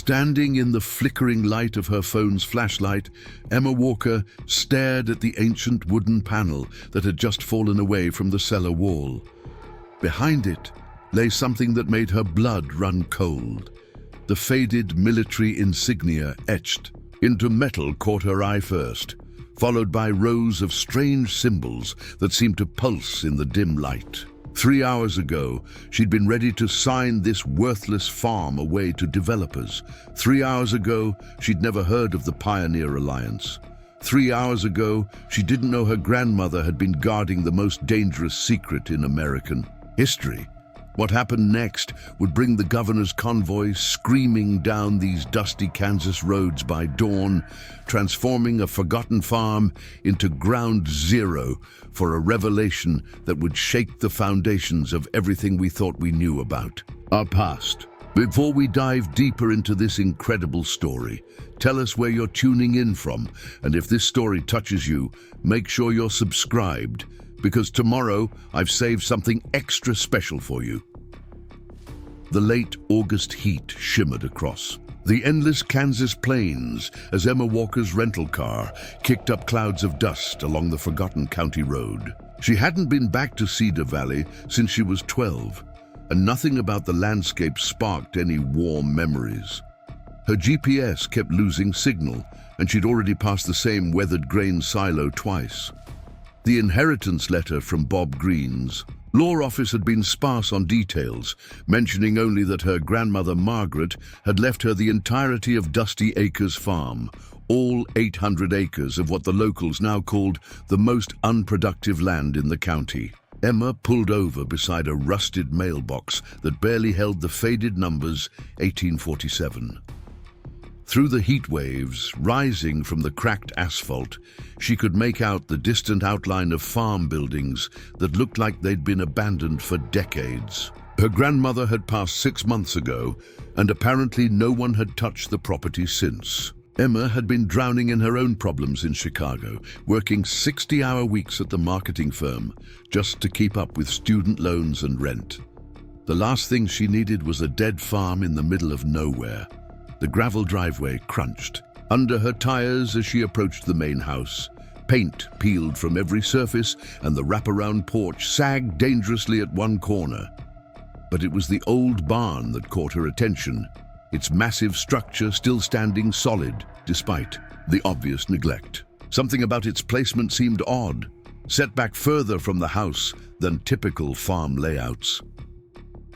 Standing in the flickering light of her phone's flashlight, Emma Walker stared at the ancient wooden panel that had just fallen away from the cellar wall. Behind it lay something that made her blood run cold. The faded military insignia etched into metal caught her eye first, followed by rows of strange symbols that seemed to pulse in the dim light. 3 hours ago, she'd been ready to sign this worthless farm away to developers. 3 hours ago, she'd never heard of the Pioneer Alliance. 3 hours ago, she didn't know her grandmother had been guarding the most dangerous secret in American history. What happened next would bring the governor's convoy screaming down these dusty Kansas roads by dawn, transforming a forgotten farm into ground zero for a revelation that would shake the foundations of everything we thought we knew about our past. Before we dive deeper into this incredible story, tell us where you're tuning in from, and if this story touches you, make sure you're subscribed, because tomorrow I've saved something extra special for you. The late August heat shimmered across the endless Kansas plains as Emma Walker's rental car kicked up clouds of dust along the forgotten county road. She hadn't been back to Cedar Valley since she was 12, and nothing about the landscape sparked any warm memories. Her GPS kept losing signal, and she'd already passed the same weathered grain silo twice. The inheritance letter from Bob Green's law office had been sparse on details, mentioning only that her grandmother Margaret had left her the entirety of Dusty Acres Farm, all 800 acres of what the locals now called the most unproductive land in the county. Emma pulled over beside a rusted mailbox that barely held the faded numbers 1847. Through the heat waves rising from the cracked asphalt, she could make out the distant outline of farm buildings that looked like they'd been abandoned for decades. Her grandmother had passed 6 months ago, and apparently no one had touched the property since. Emma had been drowning in her own problems in Chicago, working 60-hour weeks at the marketing firm just to keep up with student loans and rent. The last thing she needed was a dead farm in the middle of nowhere. The gravel driveway crunched under her tires as she approached the main house. Paint peeled from every surface, and the wraparound porch sagged dangerously at one corner. But it was the old barn that caught her attention, its massive structure still standing solid despite the obvious neglect. Something about its placement seemed odd, set back further from the house than typical farm layouts.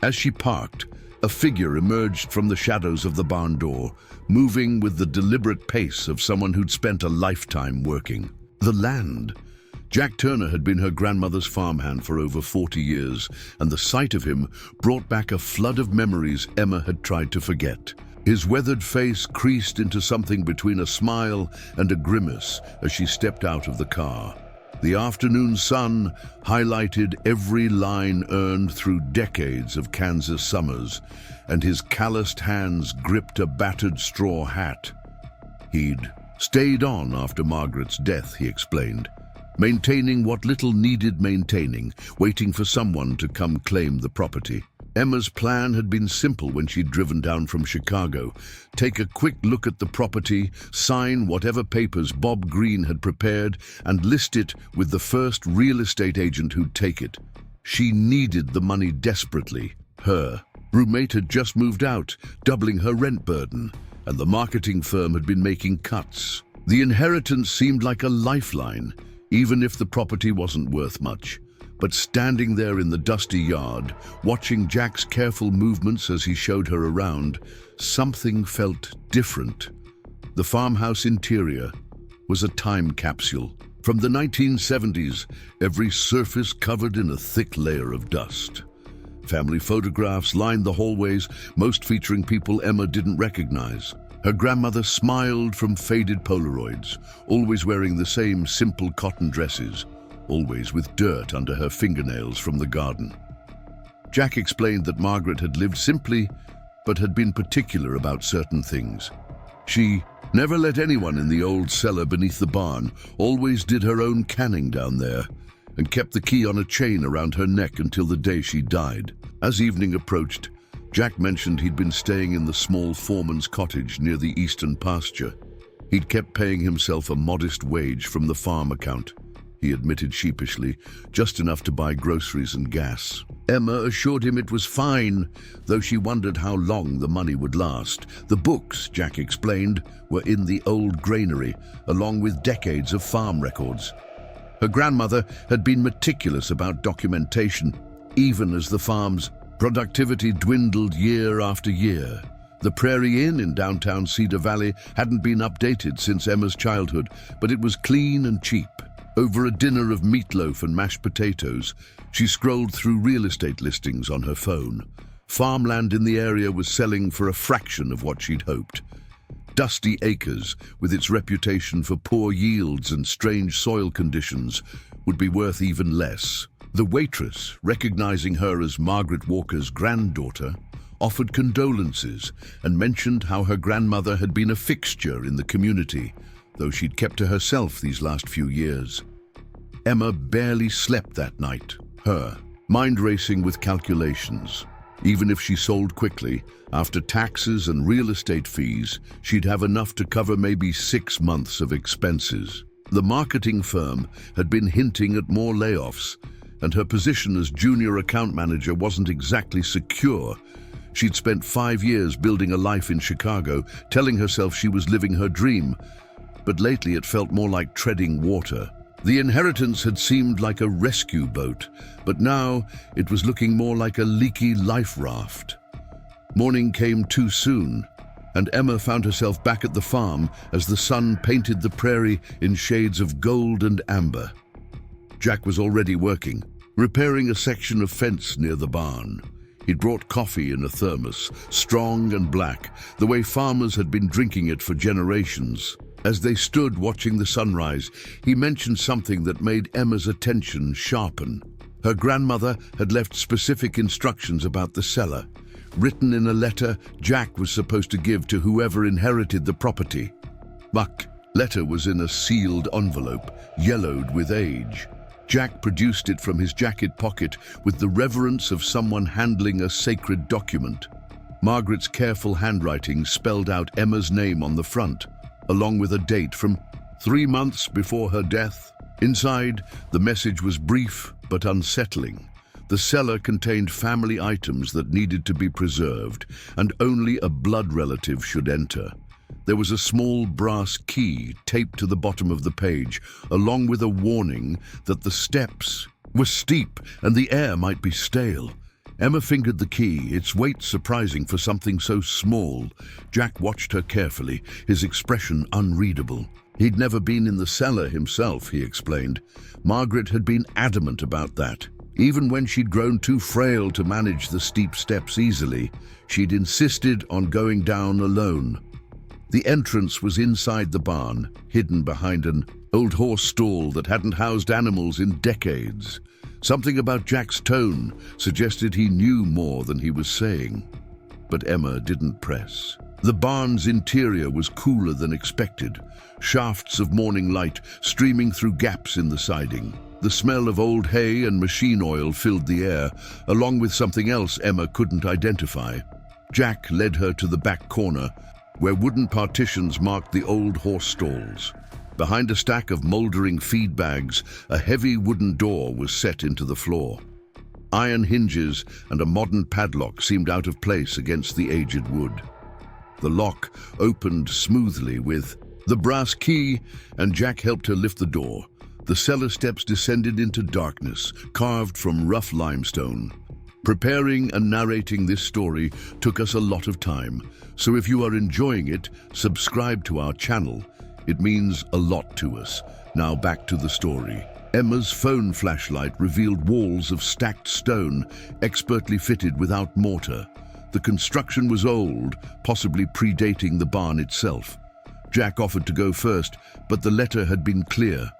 As she parked, a figure emerged from the shadows of the barn door, moving with the deliberate pace of someone who'd spent a lifetime working the land. Jack Turner had been her grandmother's farmhand for over 40 years, and the sight of him brought back a flood of memories Emma had tried to forget. His weathered face creased into something between a smile and a grimace as she stepped out of the car. The afternoon sun highlighted every line earned through decades of Kansas summers, and his calloused hands gripped a battered straw hat. He'd stayed on after Margaret's death, he explained, maintaining what little needed maintaining, waiting for someone to come claim the property. Emma's plan had been simple when she'd driven down from Chicago. Take a quick look at the property, sign whatever papers Bob Green had prepared, and list it with the first real estate agent who'd take it. She needed the money desperately. Her roommate had just moved out, doubling her rent burden, and the marketing firm had been making cuts. The inheritance seemed like a lifeline, even if the property wasn't worth much. But standing there in the dusty yard, watching Jack's careful movements as he showed her around, something felt different. The farmhouse interior was a time capsule. From the 1970s, every surface covered in a thick layer of dust. Family photographs lined the hallways, most featuring people Emma didn't recognize. Her grandmother smiled from faded Polaroids, always wearing the same simple cotton dresses, always with dirt under her fingernails from the garden. Jack explained that Margaret had lived simply, but had been particular about certain things. She never let anyone in the old cellar beneath the barn, always did her own canning down there, and kept the key on a chain around her neck until the day she died. As evening approached, Jack mentioned he'd been staying in the small foreman's cottage near the eastern pasture. He'd kept paying himself a modest wage from the farm account. He admitted sheepishly, just enough to buy groceries and gas. Emma assured him it was fine, though she wondered how long the money would last. The books, Jack explained, were in the old granary, along with decades of farm records. Her grandmother had been meticulous about documentation, even as the farm's productivity dwindled year after year. The Prairie Inn in downtown Cedar Valley hadn't been updated since Emma's childhood, but it was clean and cheap. Over a dinner of meatloaf and mashed potatoes, she scrolled through real estate listings on her phone. Farmland in the area was selling for a fraction of what she'd hoped. Dusty Acres, with its reputation for poor yields and strange soil conditions, would be worth even less. The waitress, recognizing her as Margaret Walker's granddaughter, offered condolences and mentioned how her grandmother had been a fixture in the community, though she'd kept to herself these last few years. Emma barely slept that night, her mind racing with calculations. Even if she sold quickly, after taxes and real estate fees, she'd have enough to cover maybe 6 months of expenses. The marketing firm had been hinting at more layoffs, and her position as junior account manager wasn't exactly secure. She'd spent 5 years building a life in Chicago, telling herself she was living her dream, but lately it felt more like treading water. The inheritance had seemed like a rescue boat, but now it was looking more like a leaky life raft. Morning came too soon, and Emma found herself back at the farm as the sun painted the prairie in shades of gold and amber. Jack was already working, repairing a section of fence near the barn. He'd brought coffee in a thermos, strong and black, the way farmers had been drinking it for generations. As they stood watching the sunrise, he mentioned something that made Emma's attention sharpen. Her grandmother had left specific instructions about the cellar, written in a letter Jack was supposed to give to whoever inherited the property. The letter was in a sealed envelope, yellowed with age. Jack produced it from his jacket pocket with the reverence of someone handling a sacred document. Margaret's careful handwriting spelled out Emma's name on the front, along with a date from 3 months before her death. Inside, the message was brief but unsettling. The cellar contained family items that needed to be preserved, and only a blood relative should enter. There was a small brass key taped to the bottom of the page, along with a warning that the steps were steep and the air might be stale. Emma fingered the key, its weight surprising for something so small. Jack watched her carefully, his expression unreadable. He'd never been in the cellar himself, he explained. Margaret had been adamant about that. Even when she'd grown too frail to manage the steep steps easily, she'd insisted on going down alone. The entrance was inside the barn, hidden behind an old horse stall that hadn't housed animals in decades. Something about Jack's tone suggested he knew more than he was saying. But Emma didn't press. The barn's interior was cooler than expected, shafts of morning light streaming through gaps in the siding. The smell of old hay and machine oil filled the air, along with something else Emma couldn't identify. Jack led her to the back corner, where wooden partitions marked the old horse stalls. Behind a stack of moldering feed bags, a heavy wooden door was set into the floor. Iron hinges and a modern padlock seemed out of place against the aged wood. The lock opened smoothly with the brass key, and Jack helped her lift the door. The cellar steps descended into darkness, carved from rough limestone. Preparing and narrating this story took us a lot of time, so if you are enjoying it, subscribe to our channel. It means a lot to us. Now back to the story. Emma's phone flashlight revealed walls of stacked stone, expertly fitted without mortar. The construction was old, possibly predating the barn itself. Jack offered to go first, but the letter had been clear.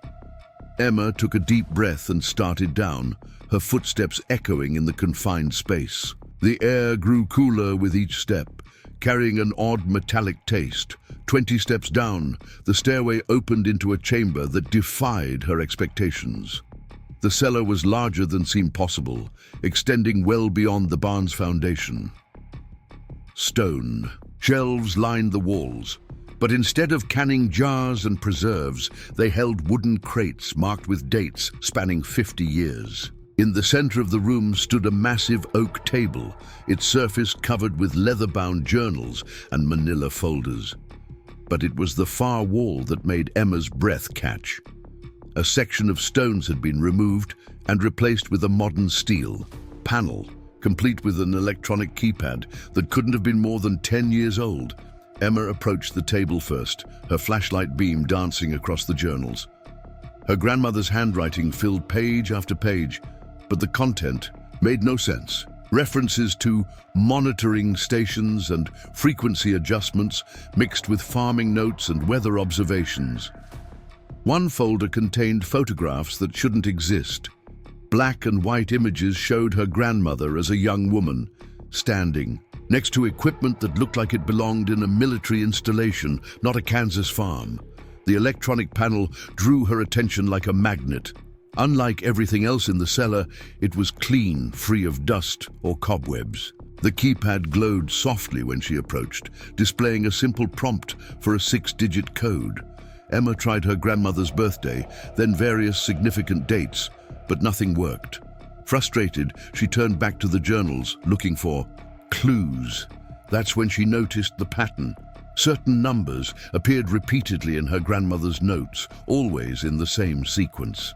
Emma took a deep breath and started down, her footsteps echoing in the confined space. The air grew cooler with each step, carrying an odd metallic taste. 20 steps down, the stairway opened into a chamber that defied her expectations. The cellar was larger than seemed possible, extending well beyond the barn's foundation. stone. Shelves lined the walls. But instead of canning jars and preserves, they held wooden crates marked with dates spanning 50 years. In the center of the room stood a massive oak table, its surface covered with leather-bound journals and manila folders. But it was the far wall that made Emma's breath catch. A section of stones had been removed and replaced with a modern steel panel, complete with an electronic keypad that couldn't have been more than 10 years old. Emma approached the table first, her flashlight beam dancing across the journals. Her grandmother's handwriting filled page after page, but the content made no sense. References to monitoring stations and frequency adjustments mixed with farming notes and weather observations. One folder contained photographs that shouldn't exist. Black and white images showed her grandmother as a young woman, standing next to equipment that looked like it belonged in a military installation, not a Kansas farm. The electronic panel drew her attention like a magnet. Unlike everything else in the cellar, it was clean, free of dust or cobwebs. The keypad glowed softly when she approached, displaying a simple prompt for a 6-digit code. Emma tried her grandmother's birthday, then various significant dates, but nothing worked. Frustrated, she turned back to the journals, looking for clues. That's when she noticed the pattern. Certain numbers appeared repeatedly in her grandmother's notes, always in the same sequence.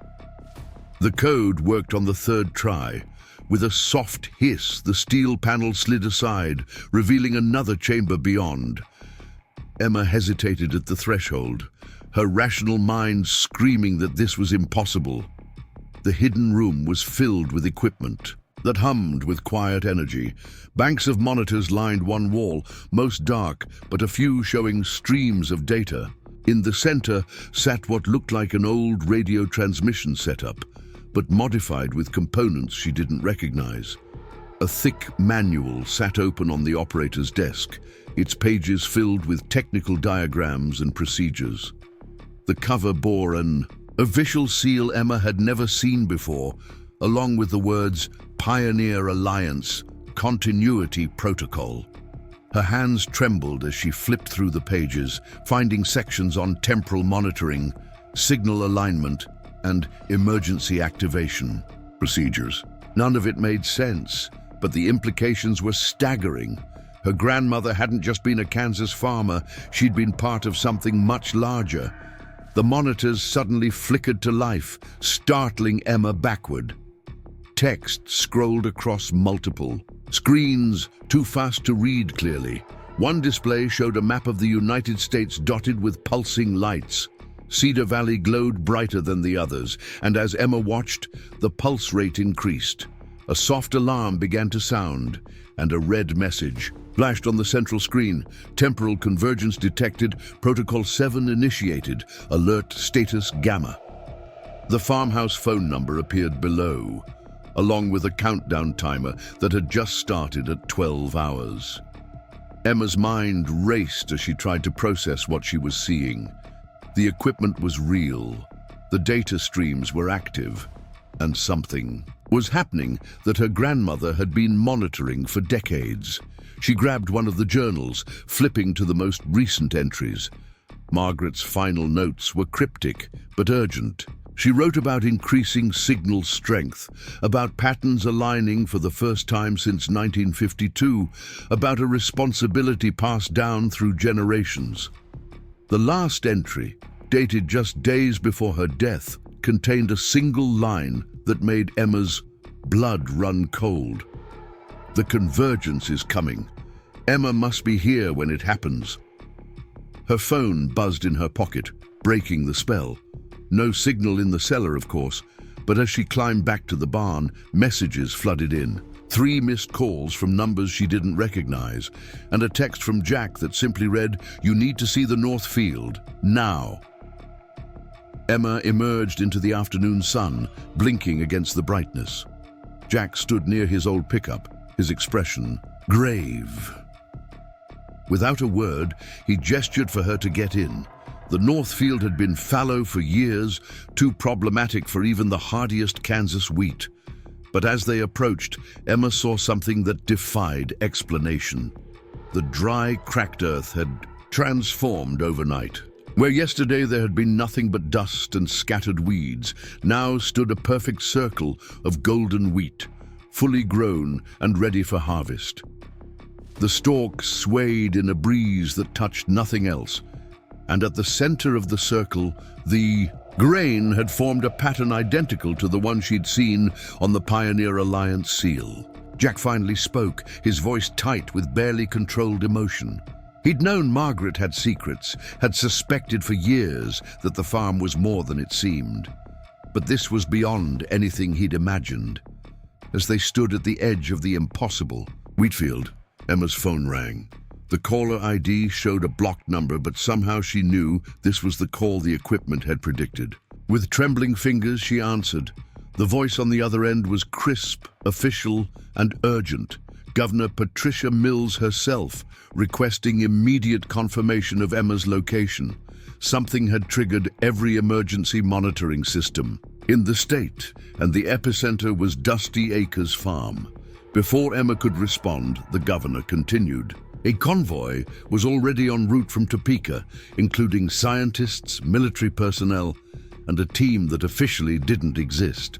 The code worked on the third try. With a soft hiss, the steel panel slid aside, revealing another chamber beyond. Emma hesitated at the threshold, her rational mind screaming that this was impossible. The hidden room was filled with equipment that hummed with quiet energy. Banks of monitors lined one wall, most dark, but a few showing streams of data. In the center sat what looked like an old radio transmission setup, but modified with components she didn't recognize. A thick manual sat open on the operator's desk, its pages filled with technical diagrams and procedures. The cover bore an official seal Emma had never seen before, along with the words Pioneer Alliance, Continuity Protocol. Her hands trembled as she flipped through the pages, finding sections on temporal monitoring, signal alignment, and emergency activation procedures. None of it made sense, but the implications were staggering. Her grandmother hadn't just been a Kansas farmer, she'd been part of something much larger. The monitors suddenly flickered to life, startling Emma backward. Text scrolled across multiple screens, too fast to read clearly. One display showed a map of the United States dotted with pulsing lights. Cedar Valley glowed brighter than the others, and as Emma watched, the pulse rate increased. A soft alarm began to sound, and a red message flashed on the central screen. Temporal convergence detected, Protocol 7 initiated, alert status Gamma. The farmhouse phone number appeared below, along with a countdown timer that had just started at 12 hours. Emma's mind raced as she tried to process what she was seeing. The equipment was real, the data streams were active, and something was happening that her grandmother had been monitoring for decades. She grabbed one of the journals, flipping to the most recent entries. Margaret's final notes were cryptic but urgent. She wrote about increasing signal strength, about patterns aligning for the first time since 1952, about a responsibility passed down through generations. The last entry, dated just days before her death, contained a single line that made Emma's blood run cold. The convergence is coming. Emma must be here when it happens. Her phone buzzed in her pocket, breaking the spell. No signal in the cellar, of course, but as she climbed back to the barn, messages flooded in. 3 missed calls from numbers she didn't recognize, and a text from Jack that simply read, "You need to see the North Field, now." Emma emerged into the afternoon sun, blinking against the brightness. Jack stood near his old pickup, his expression grave. Without a word, he gestured for her to get in. The North Field had been fallow for years, too problematic for even the hardiest Kansas wheat. But as they approached, Emma saw something that defied explanation. the dry, cracked earth had transformed overnight. Where yesterday there had been nothing but dust and scattered weeds, now stood a perfect circle of golden wheat, fully grown and ready for harvest. The stalks swayed in a breeze that touched nothing else, and at the center of the circle, the grain had formed a pattern identical to the one she'd seen on the Pioneer Alliance seal. Jack finally spoke, his voice tight with barely controlled emotion. He'd known Margaret had secrets, had suspected for years that the farm was more than it seemed. But this was beyond anything he'd imagined. As they stood at the edge of the impossible, Wheatfield, Emma's phone rang. The caller ID showed a blocked number, but somehow she knew this was the call the equipment had predicted. With trembling fingers, she answered. The voice on the other end was crisp, official, and urgent. Governor Patricia Mills herself, requesting immediate confirmation of Emma's location. Something had triggered every emergency monitoring system in the state, and the epicenter was Dusty Acres Farm. Before Emma could respond, the governor continued. A convoy was already en route from Topeka, including scientists, military personnel, and a team that officially didn't exist.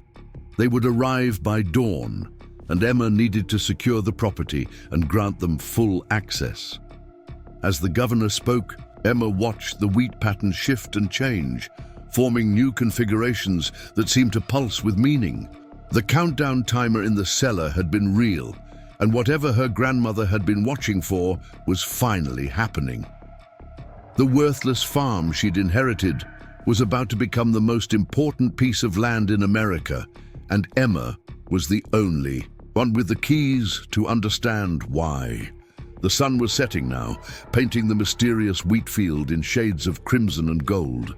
They would arrive by dawn, and Emma needed to secure the property and grant them full access. As the governor spoke, Emma watched the wheat pattern shift and change, forming new configurations that seemed to pulse with meaning. The countdown timer in the cellar had been real, and whatever her grandmother had been watching for was finally happening. The worthless farm she'd inherited was about to become the most important piece of land in America, and Emma was the only one with the keys to understand why. The sun was setting now, painting the mysterious wheat field in shades of crimson and gold.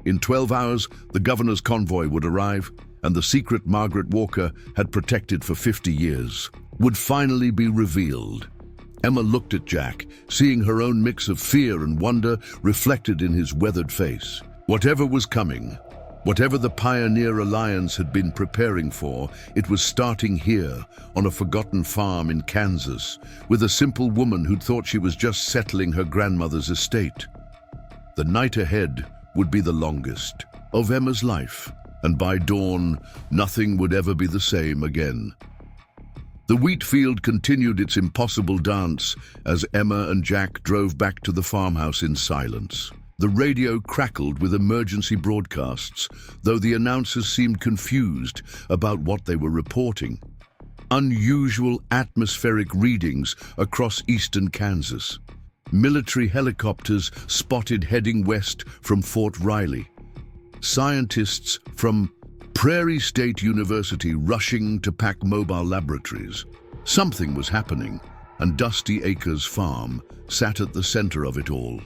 In 12 hours, the governor's convoy would arrive, and the secret Margaret Walker had protected for 50 years would finally be revealed. Emma looked at Jack, seeing her own mix of fear and wonder reflected in his weathered face. Whatever was coming, whatever the Pioneer Alliance had been preparing for, it was starting here, on a forgotten farm in Kansas, with a simple woman who'd thought she was just settling her grandmother's estate. The night ahead would be the longest of Emma's life, and by dawn, nothing would ever be the same again. The wheat field continued its impossible dance as Emma and Jack drove back to the farmhouse in silence. The radio crackled with emergency broadcasts, though the announcers seemed confused about what they were reporting. Unusual atmospheric readings across eastern Kansas. Military helicopters spotted heading west from Fort Riley. Scientists from Prairie State University rushing to pack mobile laboratories. Something was happening, and Dusty Acres Farm sat at the center of it all.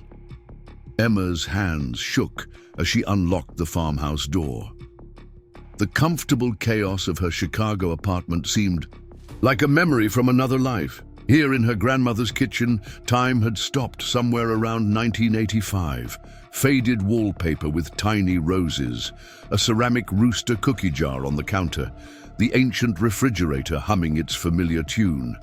Emma's hands shook as she unlocked the farmhouse door. The comfortable chaos of her Chicago apartment seemed like a memory from another life. Here in her grandmother's kitchen, time had stopped somewhere around 1985. Faded wallpaper with tiny roses, a ceramic rooster cookie jar on the counter, the ancient refrigerator humming its familiar tune.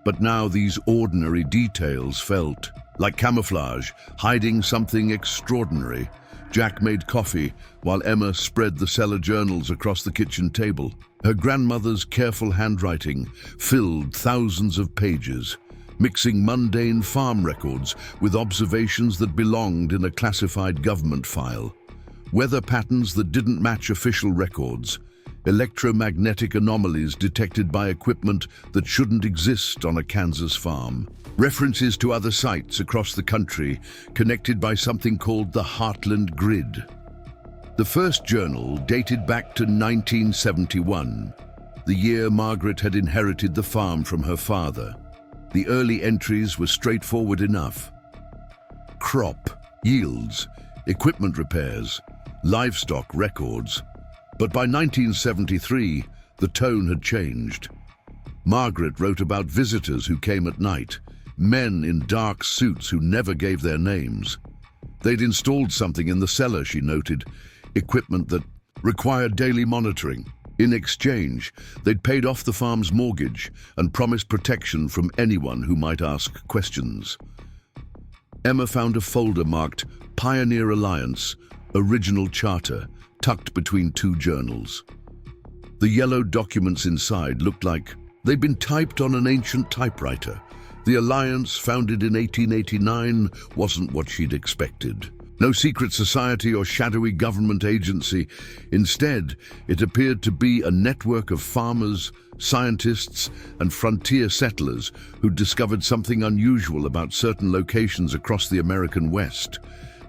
But now these ordinary details felt like camouflage, hiding something extraordinary. Jack made coffee while Emma spread the Cellar journals across the kitchen table. Her grandmother's careful handwriting filled thousands of pages, mixing mundane farm records with observations that belonged in a classified government file. Weather patterns that didn't match official records, electromagnetic anomalies detected by equipment that shouldn't exist on a Kansas farm, references to other sites across the country connected by something called the Heartland Grid. The first journal dated back to 1971, the year Margaret had inherited the farm from her father. The early entries were straightforward enough. Crop, yields, equipment repairs, livestock records. But by 1973, the tone had changed. Margaret wrote about visitors who came at night, men in dark suits who never gave their names. They'd installed something in the cellar, she noted, equipment that required daily monitoring. In exchange, they'd paid off the farm's mortgage and promised protection from anyone who might ask questions. Emma found a folder marked Pioneer Alliance, Original Charter, tucked between two journals. The yellow documents inside looked like they'd been typed on an ancient typewriter. The alliance, founded in 1889, wasn't what she'd expected. No secret society or shadowy government agency. Instead, it appeared to be a network of farmers, scientists, and frontier settlers who'd discovered something unusual about certain locations across the American West.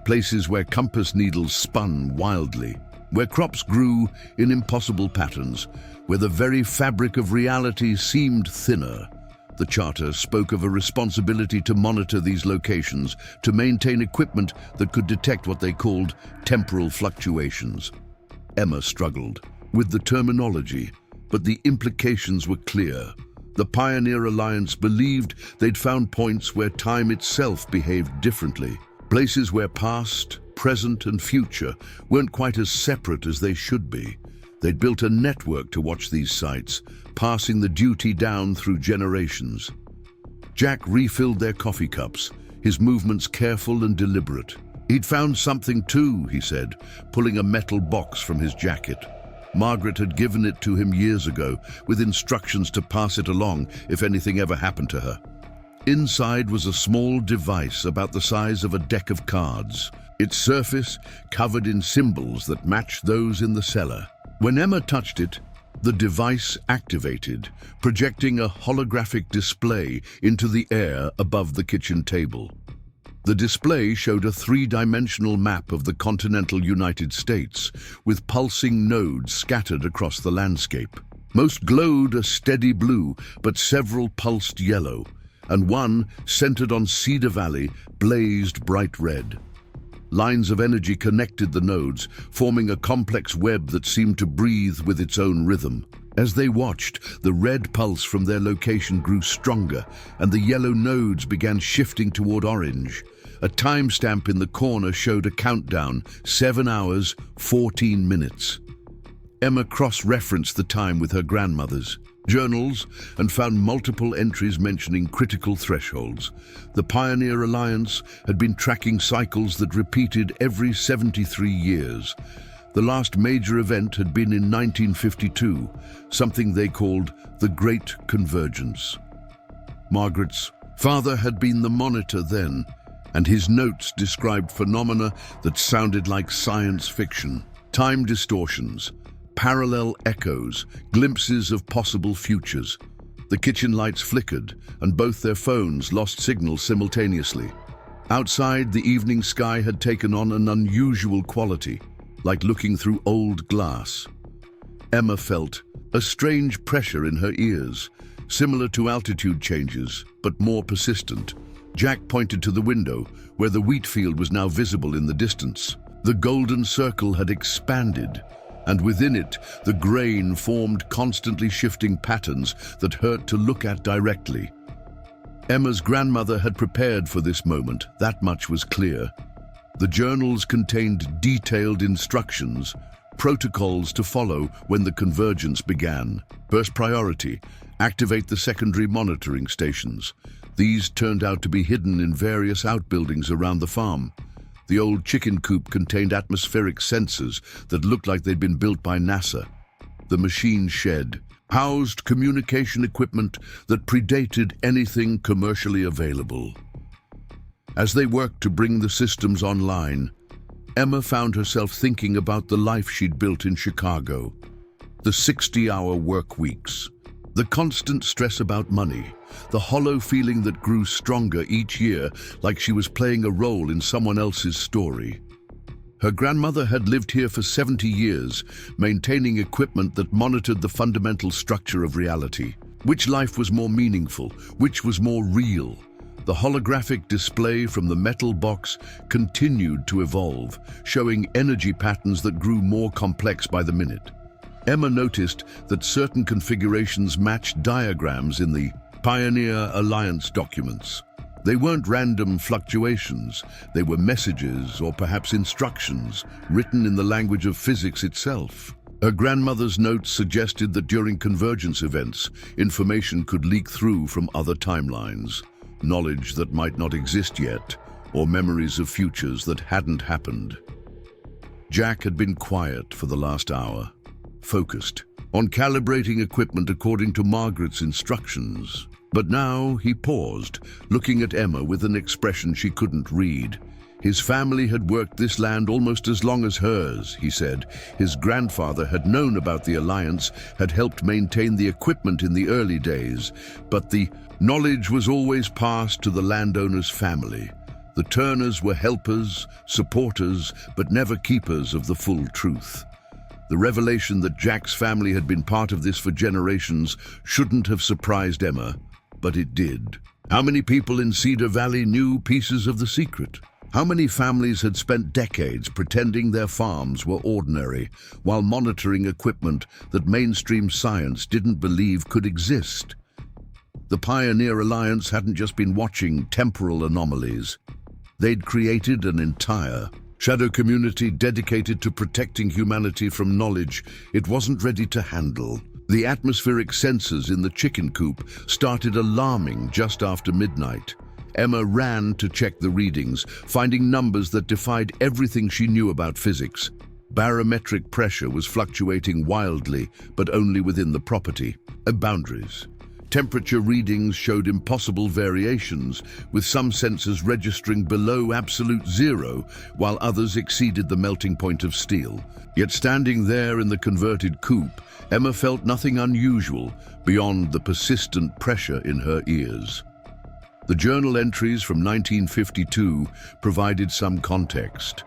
Places where compass needles spun wildly, where crops grew in impossible patterns, where the very fabric of reality seemed thinner. The charter spoke of a responsibility to monitor these locations, to maintain equipment that could detect what they called temporal fluctuations. Emma struggled with the terminology, but the implications were clear. The Pioneer Alliance believed they'd found points where time itself behaved differently, places where past, present, and future weren't quite as separate as they should be. They'd built a network to watch these sites, passing the duty down through generations. Jack refilled their coffee cups, his movements careful and deliberate. He'd found something too, he said, pulling a metal box from his jacket. Margaret had given it to him years ago, with instructions to pass it along if anything ever happened to her. Inside was a small device about the size of a deck of cards, its surface covered in symbols that matched those in the cellar. When Emma touched it, the device activated, projecting a holographic display into the air above the kitchen table. The display showed a three-dimensional map of the continental United States, with pulsing nodes scattered across the landscape. Most glowed a steady blue, but several pulsed yellow, and one, centered on Cedar Valley, blazed bright red. Lines of energy connected the nodes, forming a complex web that seemed to breathe with its own rhythm. As they watched, the red pulse from their location grew stronger, and the yellow nodes began shifting toward orange. A timestamp in the corner showed a countdown, 7 hours, 14 minutes. Emma cross-referenced the time with her grandmother's journals and found multiple entries mentioning critical thresholds. The Pioneer Alliance had been tracking cycles that repeated every 73 years. The last major event had been in 1952, something they called the Great Convergence. Margaret's father had been the monitor then, and his notes described phenomena that sounded like science fiction. Time distortions, parallel echoes, glimpses of possible futures. The kitchen lights flickered, and both their phones lost signal simultaneously. Outside, the evening sky had taken on an unusual quality, like looking through old glass. Emma felt a strange pressure in her ears, similar to altitude changes, but more persistent. Jack pointed to the window, where the wheat field was now visible in the distance. The golden circle had expanded, and within it, the grain formed constantly shifting patterns that hurt to look at directly. Emma's grandmother had prepared for this moment, that much was clear. The journals contained detailed instructions, protocols to follow when the convergence began. First priority, activate the secondary monitoring stations. These turned out to be hidden in various outbuildings around the farm. The old chicken coop contained atmospheric sensors that looked like they'd been built by NASA. The machine shed housed communication equipment that predated anything commercially available. As they worked to bring the systems online, Emma found herself thinking about the life she'd built in Chicago. The 60-hour work weeks, the constant stress about money, the hollow feeling that grew stronger each year, like she was playing a role in someone else's story. Her grandmother had lived here for 70 years, maintaining equipment that monitored the fundamental structure of reality. Which life was more meaningful? Which was more real? The holographic display from the metal box continued to evolve, showing energy patterns that grew more complex by the minute. Emma noticed that certain configurations matched diagrams in the Pioneer Alliance documents. They weren't random fluctuations, they were messages or perhaps instructions written in the language of physics itself. Her grandmother's notes suggested that during convergence events, information could leak through from other timelines, knowledge that might not exist yet, or memories of futures that hadn't happened. Jack had been quiet for the last hour, focused on calibrating equipment according to Margaret's instructions. But now he paused, looking at Emma with an expression she couldn't read. His family had worked this land almost as long as hers, he said. His grandfather had known about the alliance, had helped maintain the equipment in the early days, but the knowledge was always passed to the landowner's family. The Turners were helpers, supporters, but never keepers of the full truth. The revelation that Jack's family had been part of this for generations shouldn't have surprised Emma, but it did. How many people in Cedar Valley knew pieces of the secret? How many families had spent decades pretending their farms were ordinary while monitoring equipment that mainstream science didn't believe could exist? The Pioneer Alliance hadn't just been watching temporal anomalies. They'd created an entire shadow community dedicated to protecting humanity from knowledge it wasn't ready to handle. The atmospheric sensors in the chicken coop started alarming just after midnight. Emma ran to check the readings, finding numbers that defied everything she knew about physics. Barometric pressure was fluctuating wildly, but only within the property boundaries. Temperature readings showed impossible variations, with some sensors registering below absolute zero, while others exceeded the melting point of steel. Yet standing there in the converted coop, Emma felt nothing unusual beyond the persistent pressure in her ears. The journal entries from 1952 provided some context.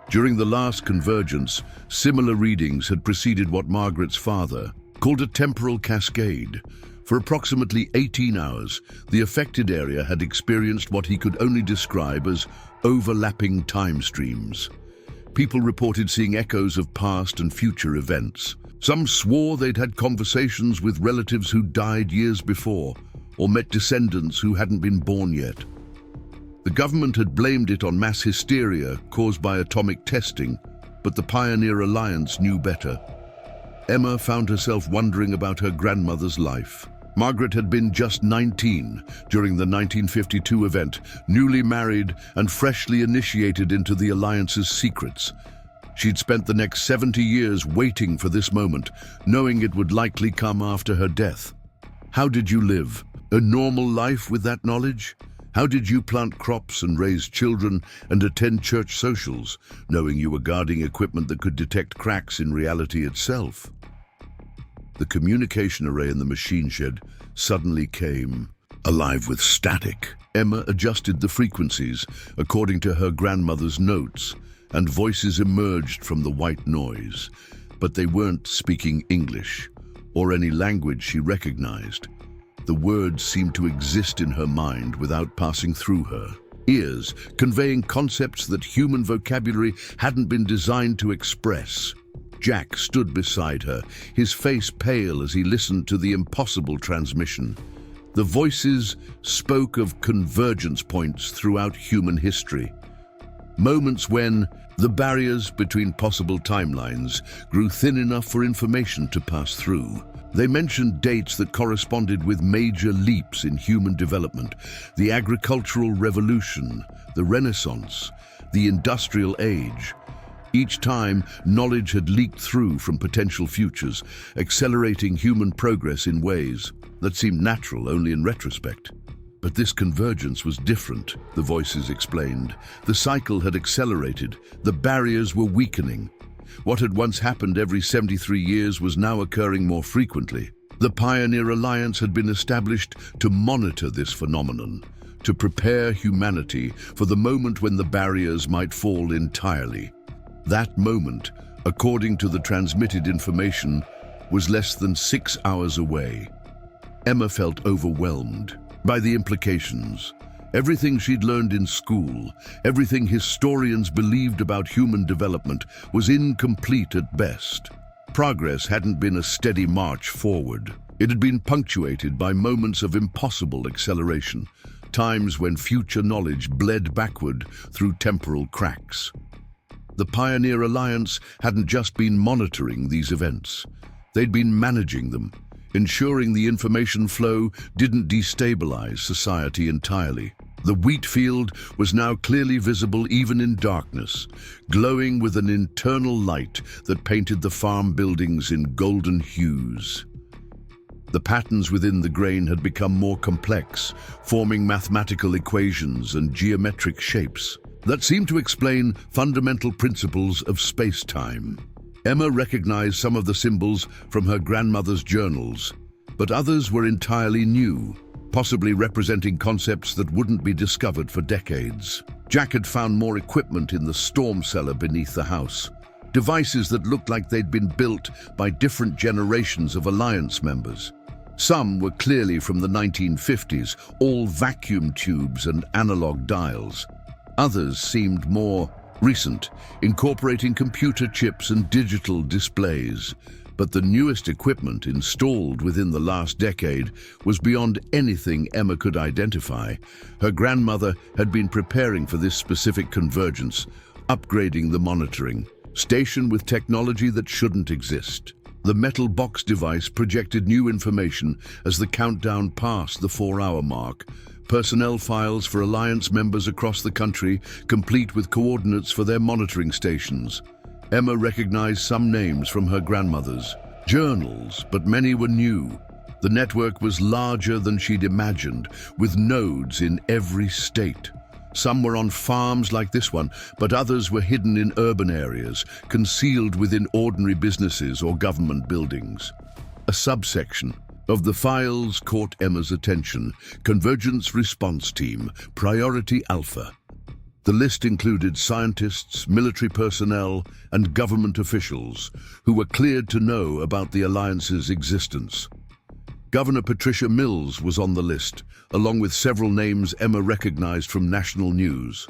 During the last convergence, similar readings had preceded what Margaret's father called a temporal cascade. For approximately 18 hours, the affected area had experienced what he could only describe as overlapping time streams. People reported seeing echoes of past and future events. Some swore they'd had conversations with relatives who died years before, or met descendants who hadn't been born yet. The government had blamed it on mass hysteria caused by atomic testing, but the Pioneer Alliance knew better. Emma found herself wondering about her grandmother's life. Margaret had been just 19 during the 1952 event, newly married and freshly initiated into the Alliance's secrets. She'd spent the next 70 years waiting for this moment, knowing it would likely come after her death. How did you live? A normal life with that knowledge? How did you plant crops and raise children and attend church socials, knowing you were guarding equipment that could detect cracks in reality itself? The communication array in the machine shed suddenly came alive with static. Emma adjusted the frequencies according to her grandmother's notes, and voices emerged from the white noise. But they weren't speaking English or any language she recognized. The words seemed to exist in her mind without passing through her ears, conveying concepts that human vocabulary hadn't been designed to express. Jack stood beside her, his face pale as he listened to the impossible transmission. The voices spoke of convergence points throughout human history, moments when the barriers between possible timelines grew thin enough for information to pass through. They mentioned dates that corresponded with major leaps in human development: the agricultural revolution, the Renaissance, the industrial age. Each time, knowledge had leaked through from potential futures, accelerating human progress in ways that seemed natural only in retrospect. But this convergence was different, the voices explained. The cycle had accelerated, the barriers were weakening. What had once happened every 73 years was now occurring more frequently. The Pioneer Alliance had been established to monitor this phenomenon, to prepare humanity for the moment when the barriers might fall entirely. That moment, according to the transmitted information, was less than 6 hours away. Emma felt overwhelmed by the implications. Everything she'd learned in school, everything historians believed about human development, was incomplete at best. Progress hadn't been a steady march forward. It had been punctuated by moments of impossible acceleration, times when future knowledge bled backward through temporal cracks. The Pioneer Alliance hadn't just been monitoring these events. They'd been managing them, ensuring the information flow didn't destabilize society entirely. The wheat field was now clearly visible even in darkness, glowing with an internal light that painted the farm buildings in golden hues. The patterns within the grain had become more complex, forming mathematical equations and geometric shapes that seemed to explain fundamental principles of space-time. Emma recognized some of the symbols from her grandmother's journals, but others were entirely new, possibly representing concepts that wouldn't be discovered for decades. Jack had found more equipment in the storm cellar beneath the house, devices that looked like they'd been built by different generations of Alliance members. Some were clearly from the 1950s, all vacuum tubes and analog dials. Others seemed more recent, incorporating computer chips and digital displays. But the newest equipment installed within the last decade was beyond anything Emma could identify. Her grandmother had been preparing for this specific convergence, upgrading the monitoring station with technology that shouldn't exist. The metal box device projected new information as the countdown passed the 4-hour mark. Personnel files for Alliance members across the country, complete with coordinates for their monitoring stations. Emma recognized some names from her grandmother's journals, but many were new. The network was larger than she'd imagined, with nodes in every state. Some were on farms like this one, but others were hidden in urban areas, concealed within ordinary businesses or government buildings. A subsection of the files caught Emma's attention: Convergence Response Team, Priority Alpha. The list included scientists, military personnel, and government officials who were cleared to know about the Alliance's existence. Governor Patricia Mills was on the list, along with several names Emma recognized from national news.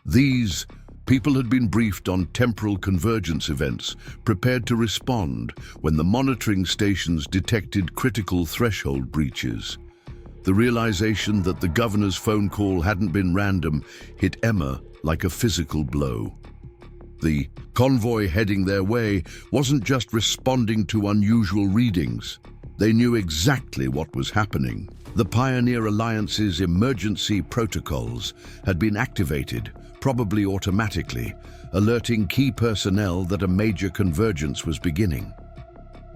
These people had been briefed on temporal convergence events, prepared to respond when the monitoring stations detected critical threshold breaches. The realization that the governor's phone call hadn't been random hit Emma like a physical blow. The convoy heading their way wasn't just responding to unusual readings. They knew exactly what was happening. The Pioneer Alliance's emergency protocols had been activated, probably automatically, alerting key personnel that a major convergence was beginning.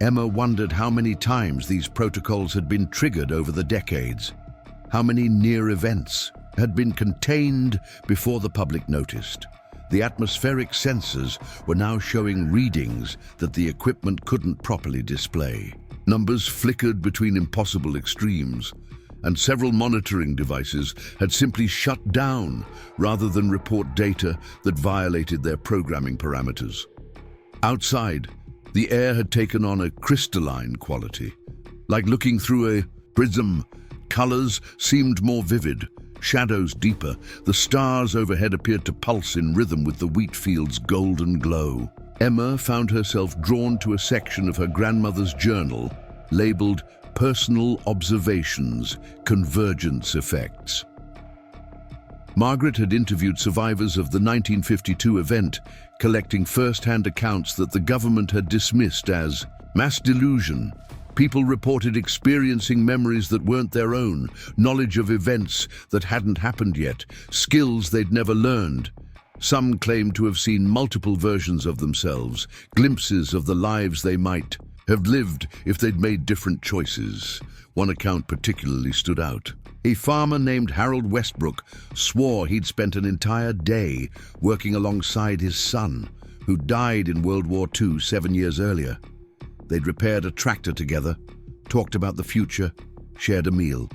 Emma wondered how many times these protocols had been triggered over the decades. How many near events had been contained before the public noticed. The atmospheric sensors were now showing readings that the equipment couldn't properly display. Numbers flickered between impossible extremes, and several monitoring devices had simply shut down rather than report data that violated their programming parameters. Outside, the air had taken on a crystalline quality, like looking through a prism. Colors seemed more vivid, shadows deeper. The stars overhead appeared to pulse in rhythm with the wheat field's golden glow. Emma found herself drawn to a section of her grandmother's journal labeled Personal Observations, Convergence Effects. Margaret had interviewed survivors of the 1952 event, collecting first-hand accounts that the government had dismissed as mass delusion. People reported experiencing memories that weren't their own, knowledge of events that hadn't happened yet, skills they'd never learned. Some claimed to have seen multiple versions of themselves, glimpses of the lives they might have lived if they'd made different choices. One account particularly stood out. A farmer named Harold Westbrook swore he'd spent an entire day working alongside his son, who died in World War II 7 years earlier. They'd repaired a tractor together, talked about the future, shared a meal.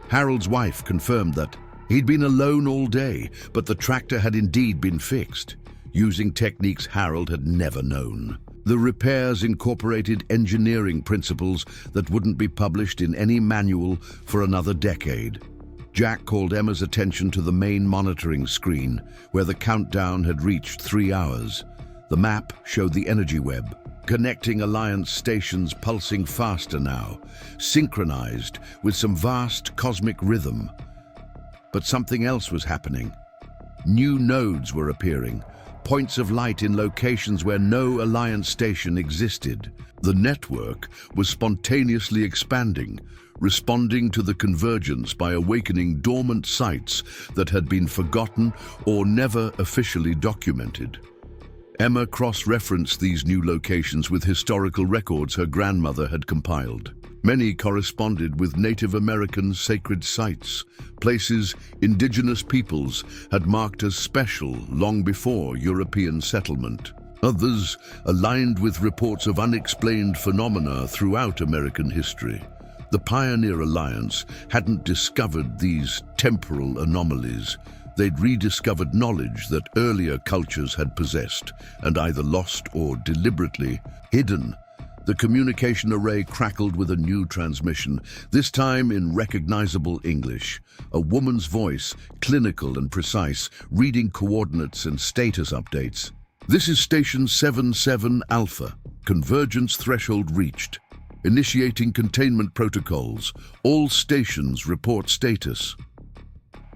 Harold's wife confirmed that he'd been alone all day, but the tractor had indeed been fixed, using techniques Harold had never known. The repairs incorporated engineering principles that wouldn't be published in any manual for another decade. Jack called Emma's attention to the main monitoring screen, where the countdown had reached 3 hours. The map showed the energy web, connecting Alliance stations pulsing faster now, synchronized with some vast cosmic rhythm. But something else was happening. New nodes were appearing, points of light in locations where no Alliance station existed. The network was spontaneously expanding, responding to the convergence by awakening dormant sites that had been forgotten or never officially documented. Emma cross-referenced these new locations with historical records her grandmother had compiled. Many corresponded with Native American sacred sites, places indigenous peoples had marked as special long before European settlement. Others aligned with reports of unexplained phenomena throughout American history. The Pioneer Alliance hadn't discovered these temporal anomalies. They'd rediscovered knowledge that earlier cultures had possessed and either lost or deliberately hidden. The communication array crackled with a new transmission, this time in recognizable English. A woman's voice, clinical and precise, reading coordinates and status updates. "This is Station 77 Alpha. Convergence threshold reached. Initiating containment protocols. All stations report status."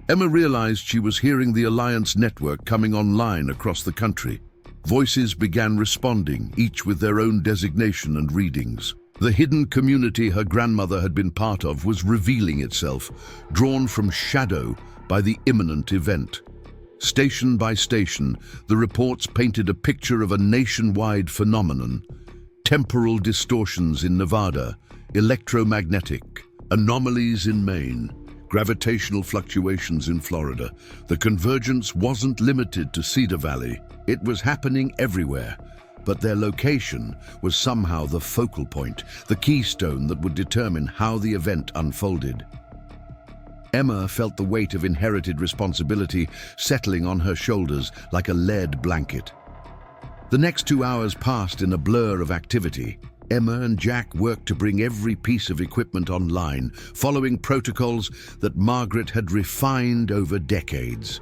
Emma realized she was hearing the Alliance network coming online across the country. Voices began responding, each with their own designation and readings. The hidden community her grandmother had been part of was revealing itself, drawn from shadow by the imminent event. Station by station, the reports painted a picture of a nationwide phenomenon. Temporal distortions in Nevada, electromagnetic, anomalies in Maine, gravitational fluctuations in Florida. The convergence wasn't limited to Cedar Valley. It was happening everywhere, but their location was somehow the focal point, the keystone that would determine how the event unfolded. Emma felt the weight of inherited responsibility settling on her shoulders like a lead blanket. The next 2 hours passed in a blur of activity. Emma and Jack worked to bring every piece of equipment online, following protocols that Margaret had refined over decades.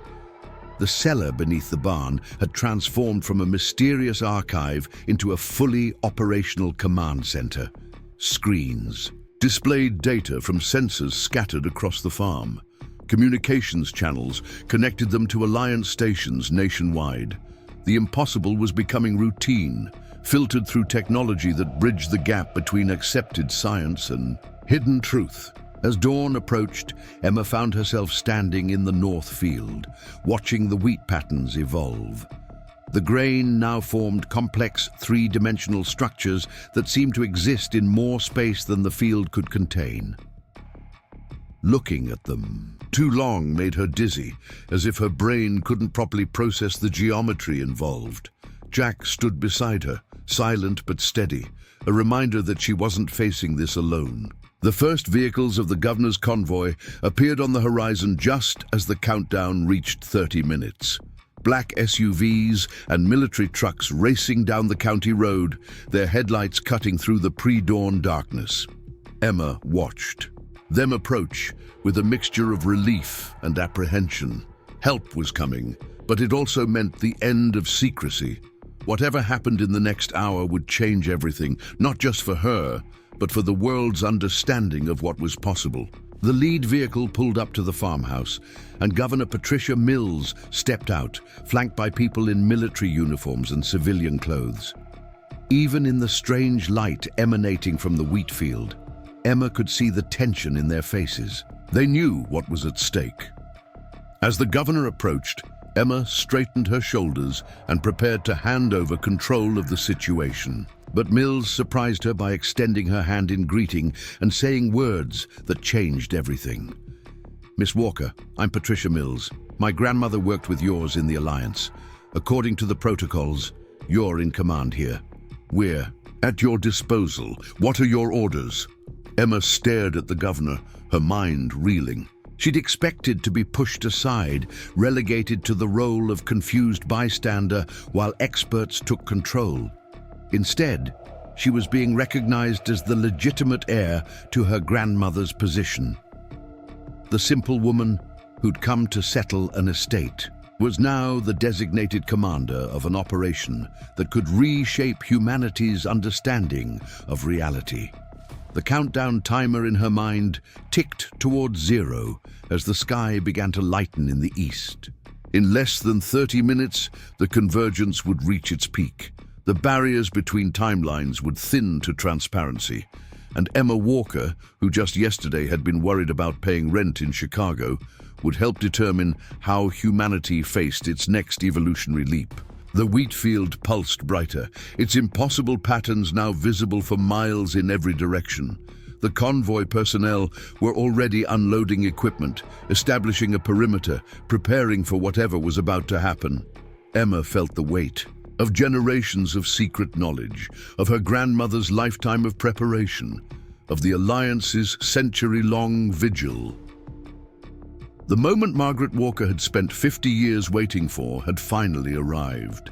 The cellar beneath the barn had transformed from a mysterious archive into a fully operational command center. Screens displayed data from sensors scattered across the farm. Communications channels connected them to Alliance stations nationwide. The impossible was becoming routine, filtered through technology that bridged the gap between accepted science and hidden truth. As dawn approached, Emma found herself standing in the north field, watching the wheat patterns evolve. The grain now formed complex three-dimensional structures that seemed to exist in more space than the field could contain. Looking at them too long made her dizzy, as if her brain couldn't properly process the geometry involved. Jack stood beside her, silent but steady, a reminder that she wasn't facing this alone. The first vehicles of the governor's convoy appeared on the horizon just as the countdown reached 30 minutes. Black SUVs and military trucks racing down the county road, their headlights cutting through the pre-dawn darkness. Emma watched them approach with a mixture of relief and apprehension. Help was coming, but it also meant the end of secrecy. Whatever happened in the next hour would change everything, not just for her, but for the world's understanding of what was possible. The lead vehicle pulled up to the farmhouse, and Governor Patricia Mills stepped out, flanked by people in military uniforms and civilian clothes. Even in the strange light emanating from the wheat field, Emma could see the tension in their faces. They knew what was at stake. As the governor approached, Emma straightened her shoulders and prepared to hand over control of the situation. But Mills surprised her by extending her hand in greeting and saying words that changed everything. "Miss Walker, I'm Patricia Mills. My grandmother worked with yours in the Alliance. According to the protocols, you're in command here. We're at your disposal. What are your orders?" Emma stared at the governor, her mind reeling. She'd expected to be pushed aside, relegated to the role of confused bystander while experts took control. Instead, she was being recognized as the legitimate heir to her grandmother's position. The simple woman who'd come to settle an estate was now the designated commander of an operation that could reshape humanity's understanding of reality. The countdown timer in her mind ticked towards 0 as the sky began to lighten in the east. In less than 30 minutes, the convergence would reach its peak. The barriers between timelines would thin to transparency, and Emma Walker, who just yesterday had been worried about paying rent in Chicago, would help determine how humanity faced its next evolutionary leap. The wheat field pulsed brighter, its impossible patterns now visible for miles in every direction. The convoy personnel were already unloading equipment, establishing a perimeter, preparing for whatever was about to happen. Emma felt the weight of generations of secret knowledge, of her grandmother's lifetime of preparation, of the Alliance's century-long vigil. The moment Margaret Walker had spent 50 years waiting for had finally arrived,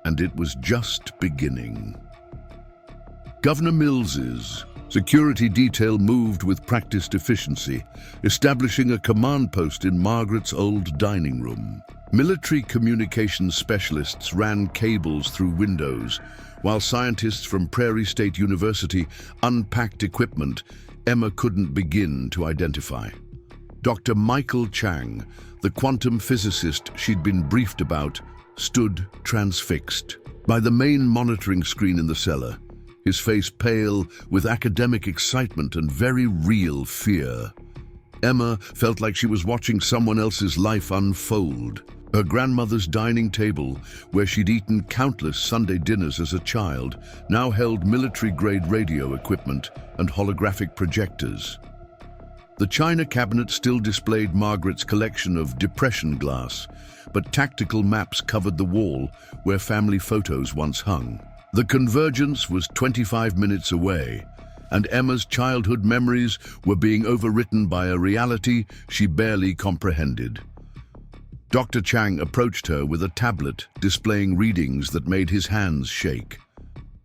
and it was just beginning. Governor Mills's security detail moved with practiced efficiency, establishing a command post in Margaret's old dining room. Military communications specialists ran cables through windows, while scientists from Prairie State University unpacked equipment Emma couldn't begin to identify. Dr. Michael Chang, the quantum physicist she'd been briefed about, stood transfixed by the main monitoring screen in the cellar, his face pale with academic excitement and very real fear. Emma felt like she was watching someone else's life unfold. Her grandmother's dining table, where she'd eaten countless Sunday dinners as a child, now held military-grade radio equipment and holographic projectors. The china cabinet still displayed Margaret's collection of depression glass, but tactical maps covered the wall where family photos once hung. The convergence was 25 minutes away, and Emma's childhood memories were being overwritten by a reality she barely comprehended. Dr. Chang approached her with a tablet displaying readings that made his hands shake.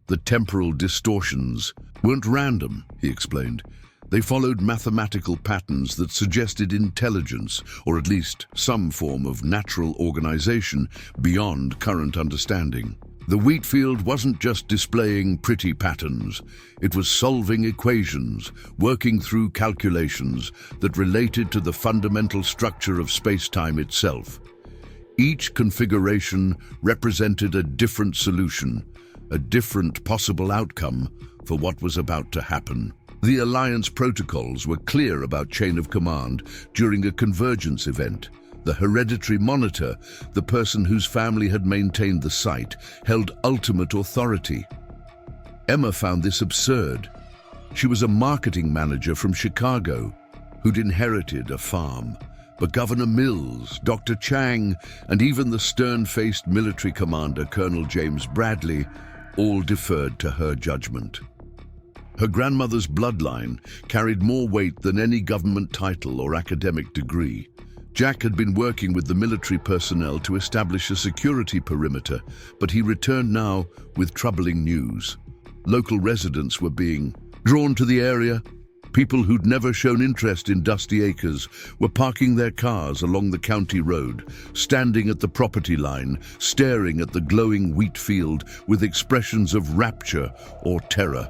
The temporal distortions weren't random, he explained. They followed mathematical patterns that suggested intelligence, or at least some form of natural organization beyond current understanding. The wheat field wasn't just displaying pretty patterns. It was solving equations, working through calculations that related to the fundamental structure of space-time itself. Each configuration represented a different solution, a different possible outcome for what was about to happen. The Alliance protocols were clear about chain of command during a convergence event. The hereditary monitor, the person whose family had maintained the site, held ultimate authority. Emma found this absurd. She was a marketing manager from Chicago who'd inherited a farm. But Governor Mills, Dr. Chang, and even the stern-faced military commander, Colonel James Bradley, all deferred to her judgment. Her grandmother's bloodline carried more weight than any government title or academic degree. Jack had been working with the military personnel to establish a security perimeter, but he returned now with troubling news. Local residents were being drawn to the area. People who'd never shown interest in Dusty Acres were parking their cars along the county road, standing at the property line, staring at the glowing wheat field with expressions of rapture or terror.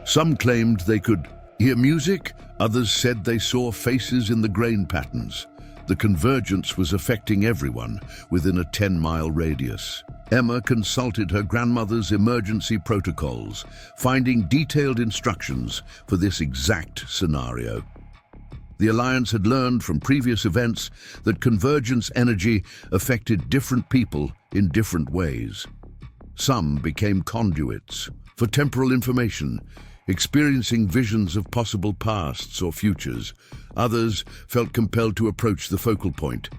Some claimed they could hear music, others said they saw faces in the grain patterns. The convergence was affecting everyone within a 10-mile radius. Emma consulted her grandmother's emergency protocols, finding detailed instructions for this exact scenario. The Alliance had learned from previous events that convergence energy affected different people in different ways. Some became conduits for temporal information, experiencing visions of possible pasts or futures. Others felt compelled to approach the focal point,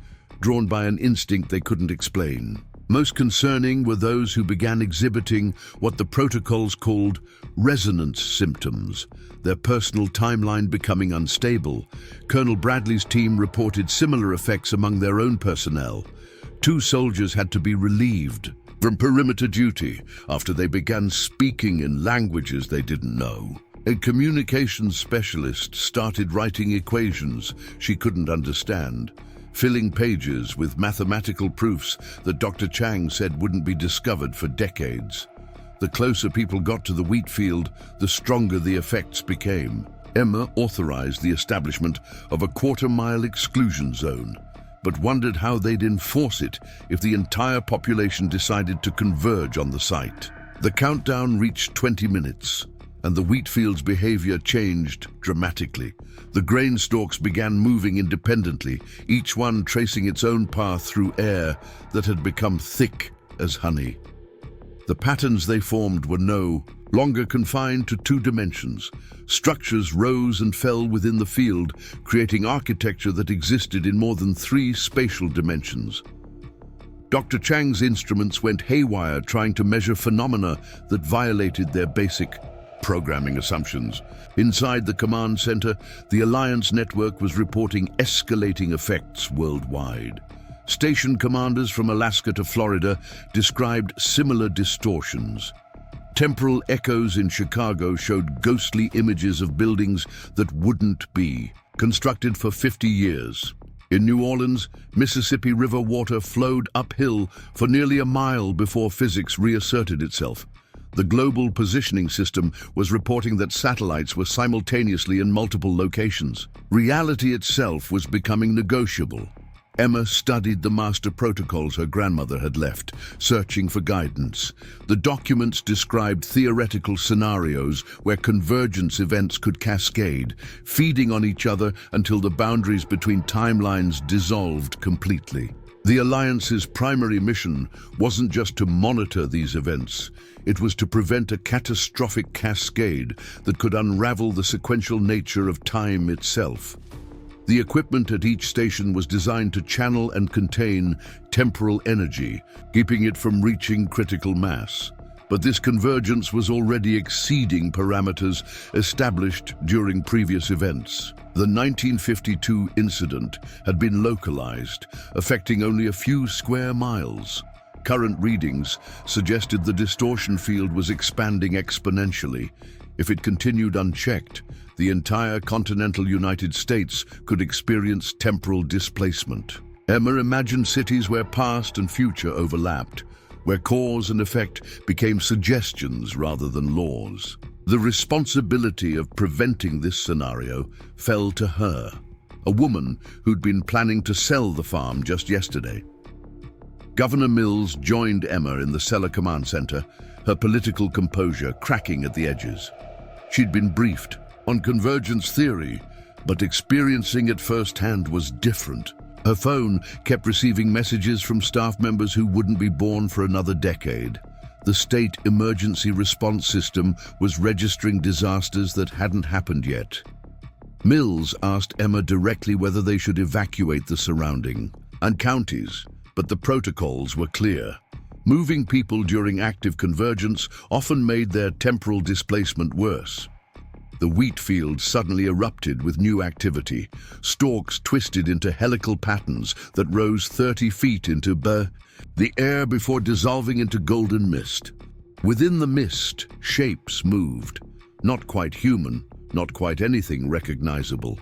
drawn by an instinct they couldn't explain. Most concerning were those who began exhibiting what the protocols called resonance symptoms, their personal timeline becoming unstable. Colonel Bradley's team reported similar effects among their own personnel. 2 soldiers had to be relieved from perimeter duty after they began speaking in languages they didn't know. A communications specialist started writing equations she couldn't understand, filling pages with mathematical proofs that Dr. Chang said wouldn't be discovered for decades. The closer people got to the wheat field, the stronger the effects became. Emma authorized the establishment of a quarter-mile exclusion zone. but wondered how they'd enforce it if the entire population decided to converge on the site. The countdown reached 20 minutes, and the wheat field's behavior changed dramatically. The grain stalks began moving independently, each one tracing its own path through air that had become thick as honey. The patterns they formed were no longer confined to 2 dimensions. Structures rose and fell within the field, creating architecture that existed in more than 3 spatial dimensions. Dr. Chang's instruments went haywire trying to measure phenomena that violated their basic programming assumptions. Inside the command center, the Alliance network was reporting escalating effects worldwide. Station commanders from Alaska to Florida described similar distortions. Temporal echoes in Chicago showed ghostly images of buildings that wouldn't be, constructed for 50 years. In New Orleans, Mississippi River water flowed uphill for nearly a mile before physics reasserted itself. The Global Positioning System was reporting that satellites were simultaneously in multiple locations. Reality itself was becoming negotiable. Emma studied the master protocols her grandmother had left, searching for guidance. The documents described theoretical scenarios where convergence events could cascade, feeding on each other until the boundaries between timelines dissolved completely. The Alliance's primary mission wasn't just to monitor these events. It was to prevent a catastrophic cascade that could unravel the sequential nature of time itself. The equipment at each station was designed to channel and contain temporal energy, keeping it from reaching critical mass. But this convergence was already exceeding parameters established during previous events. The 1952 incident had been localized, affecting only a few square miles. Current readings suggested the distortion field was expanding exponentially. If it continued unchecked, the entire continental United States could experience temporal displacement. Emma imagined cities where past and future overlapped, where cause and effect became suggestions rather than laws. The responsibility of preventing this scenario fell to her, a woman who'd been planning to sell the farm just yesterday. Governor Mills joined Emma in the Cellar command center, her political composure cracking at the edges. She'd been briefed on convergence theory, but experiencing it firsthand was different. Her phone kept receiving messages from staff members who wouldn't be born for another decade. The state emergency response system was registering disasters that hadn't happened yet. Mills asked Emma directly whether they should evacuate the surrounding and counties, but the protocols were clear. Moving people during active convergence often made their temporal displacement worse. The wheat field suddenly erupted with new activity. Stalks twisted into helical patterns that rose 30 feet into the air before dissolving into golden mist. Within the mist, shapes moved. Not quite human, not quite anything recognizable.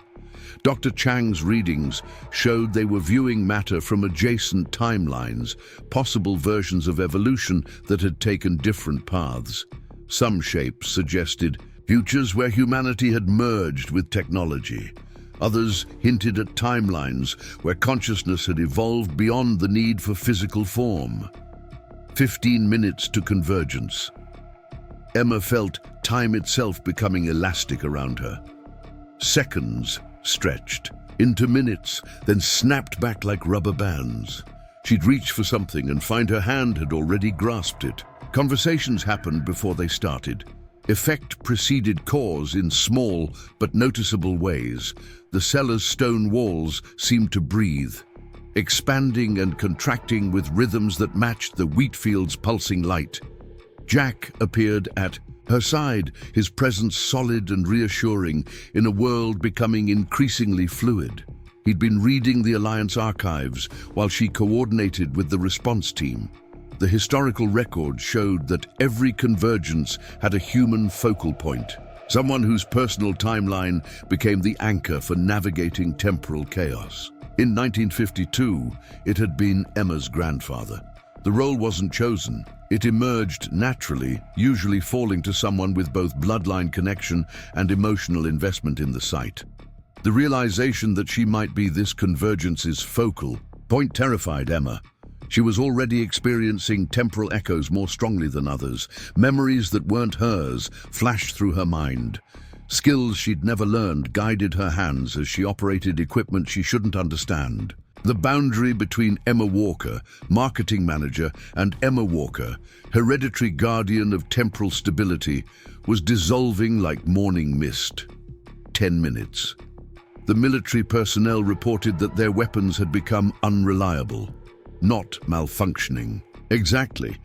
Dr. Chang's readings showed they were viewing matter from adjacent timelines, possible versions of evolution that had taken different paths. Some shapes suggested futures where humanity had merged with technology. Others hinted at timelines where consciousness had evolved beyond the need for physical form. 15 minutes to convergence. Emma felt time itself becoming elastic around her. Seconds stretched into minutes, then snapped back like rubber bands. She'd reach for something and find her hand had already grasped it. Conversations happened before they started. Effect preceded cause in small but noticeable ways. The cellar's stone walls seemed to breathe, expanding and contracting with rhythms that matched the wheat field's pulsing light. Jack appeared at her side, his presence solid and reassuring in a world becoming increasingly fluid. He'd been reading the Alliance archives while she coordinated with the response team. The historical record showed that every convergence had a human focal point, someone whose personal timeline became the anchor for navigating temporal chaos. In 1952, it had been Emma's grandfather. The role wasn't chosen. It emerged naturally, usually falling to someone with both bloodline connection and emotional investment in the site. The realization that she might be this convergence's focal Point terrified Emma. She was already experiencing temporal echoes more strongly than others. Memories that weren't hers flashed through her mind. Skills she'd never learned guided her hands as she operated equipment she shouldn't understand. The boundary between Emma Walker, marketing manager, and Emma Walker, hereditary guardian of temporal stability, was dissolving like morning mist. 10 minutes. The military personnel reported that their weapons had become unreliable. Not malfunctioning. Exactly,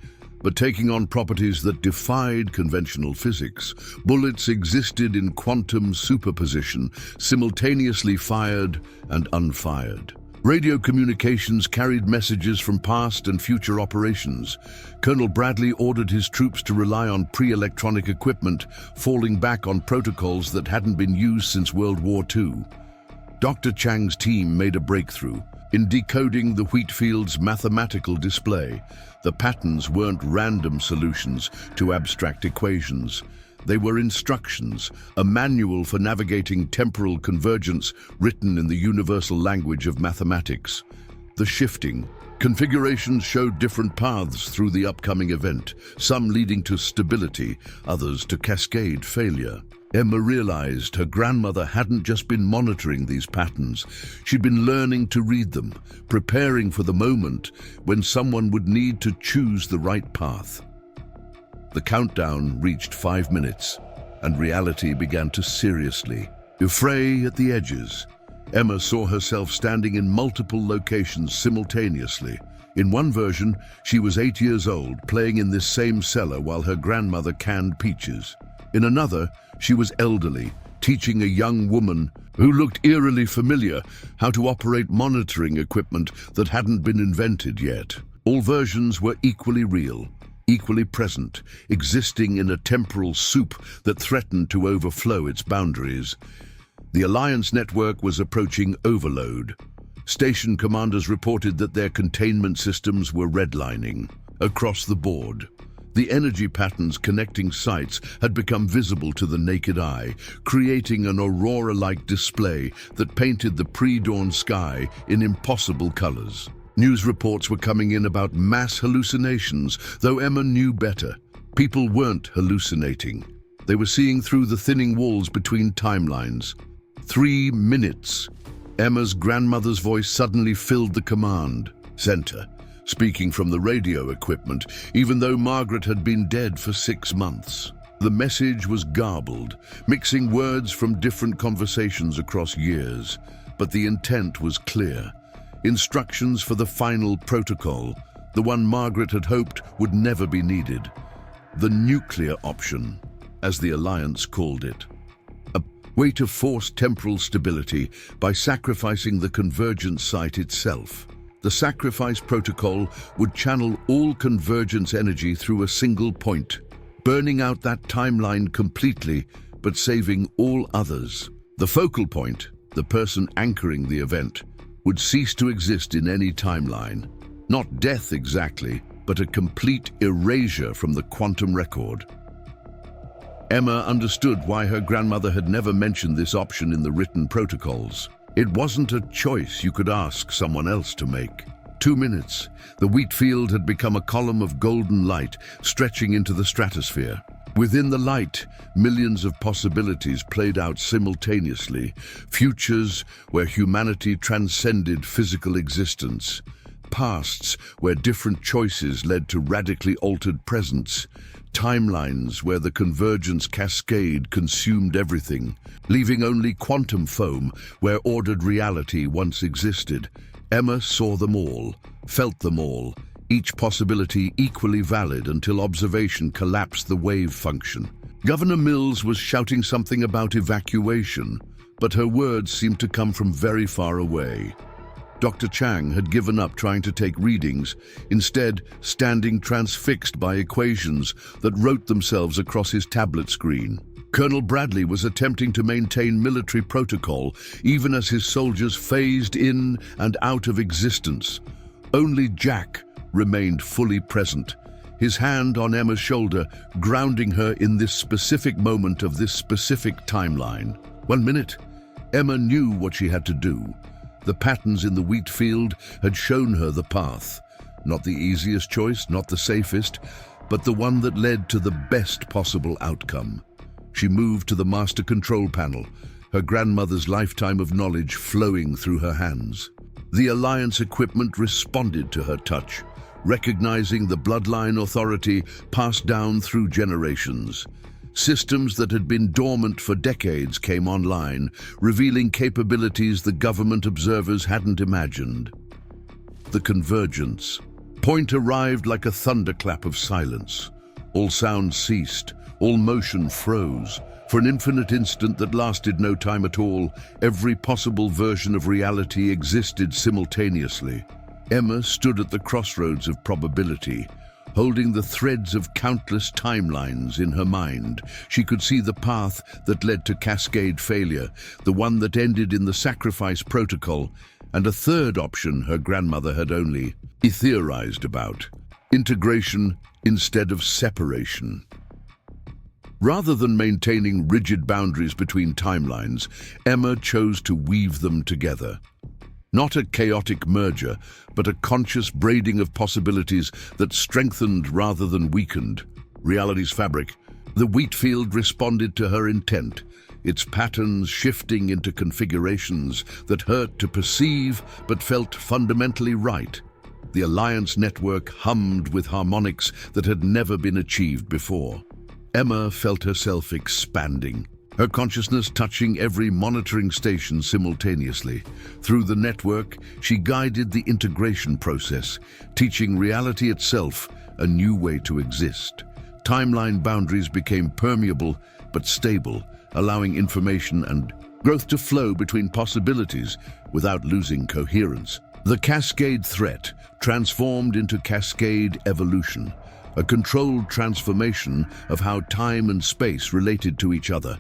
but taking on properties that defied conventional physics. Bullets existed in quantum superposition, simultaneously fired and unfired. Radio communications carried messages from past and future operations. Colonel Bradley ordered his troops to rely on pre-electronic equipment, falling back on protocols that hadn't been used since World War II. Dr. Chang's team made a breakthrough. In decoding the wheatfield's mathematical display, the patterns weren't random solutions to abstract equations. They were instructions, a manual for navigating temporal convergence written in the universal language of mathematics. The shifting configurations showed different paths through the upcoming event, some leading to stability, others to cascade failure. Emma realized her grandmother hadn't just been monitoring these patterns. She'd been learning to read them, preparing for the moment when someone would need to choose the right path. The countdown reached 5 minutes, and reality began to seriously fray at the edges. Emma saw herself standing in multiple locations simultaneously. In one version, she was 8 years old, playing in this same cellar while her grandmother canned peaches. In another, she was elderly, teaching a young woman who looked eerily familiar how to operate monitoring equipment that hadn't been invented yet. All versions were equally real, equally present, existing in a temporal soup that threatened to overflow its boundaries. The Alliance network was approaching overload. Station commanders reported that their containment systems were redlining across the board. The energy patterns connecting sites had become visible to the naked eye, creating an aurora-like display that painted the pre-dawn sky in impossible colors. News reports were coming in about mass hallucinations, though Emma knew better. People weren't hallucinating. They were seeing through the thinning walls between timelines. 3 minutes. Emma's grandmother's voice suddenly filled the command center, speaking from the radio equipment, even though Margaret had been dead for 6 months. The message was garbled, mixing words from different conversations across years, but the intent was clear. Instructions for the final protocol, the one Margaret had hoped would never be needed. The nuclear option, as the Alliance called it. A way to force temporal stability by sacrificing the convergence site itself. The sacrifice protocol would channel all convergence energy through a single point, burning out that timeline completely, but saving all others. The focal point, the person anchoring the event, would cease to exist in any timeline. Not death exactly, but a complete erasure from the quantum record. Emma understood why her grandmother had never mentioned this option in the written protocols. It wasn't a choice you could ask someone else to make. 2 minutes, the wheat field had become a column of golden light stretching into the stratosphere. Within the light, millions of possibilities played out simultaneously, futures where humanity transcended physical existence, pasts where different choices led to radically altered presents, timelines where the convergence cascade consumed everything, leaving only quantum foam where ordered reality once existed. Emma saw them all, felt them all, each possibility equally valid until observation collapsed the wave function. Governor Mills was shouting something about evacuation, but her words seemed to come from very far away. Dr. Chang had given up trying to take readings, instead standing transfixed by equations that wrote themselves across his tablet screen. Colonel Bradley was attempting to maintain military protocol even as his soldiers phased in and out of existence. Only Jack remained fully present, his hand on Emma's shoulder, grounding her in this specific moment of this specific timeline. 1 minute. Emma knew what she had to do. The patterns in the wheat field had shown her the path. Not the easiest choice, not the safest, but the one that led to the best possible outcome. She moved to the master control panel, her grandmother's lifetime of knowledge flowing through her hands. The Alliance equipment responded to her touch, recognizing the bloodline authority passed down through generations. Systems that had been dormant for decades came online, revealing capabilities the government observers hadn't imagined. The convergence. Point arrived like a thunderclap of silence. All sound ceased, all motion froze. For an infinite instant that lasted no time at all, every possible version of reality existed simultaneously. Emma stood at the crossroads of probability, holding the threads of countless timelines in her mind. She could see the path that led to cascade failure, the one that ended in the sacrifice protocol, and a third option her grandmother had only theorized about: integration instead of separation. Rather than maintaining rigid boundaries between timelines, Emma chose to weave them together. Not a chaotic merger, but a conscious braiding of possibilities that strengthened rather than weakened reality's fabric. The wheat field responded to her intent, its patterns shifting into configurations that hurt to perceive but felt fundamentally right. The Alliance network hummed with harmonics that had never been achieved before. Emma felt herself expanding, her consciousness touching every monitoring station simultaneously. Through the network, she guided the integration process, teaching reality itself a new way to exist. Timeline boundaries became permeable but stable, allowing information and growth to flow between possibilities without losing coherence. The cascade threat transformed into cascade evolution, a controlled transformation of how time and space related to each other.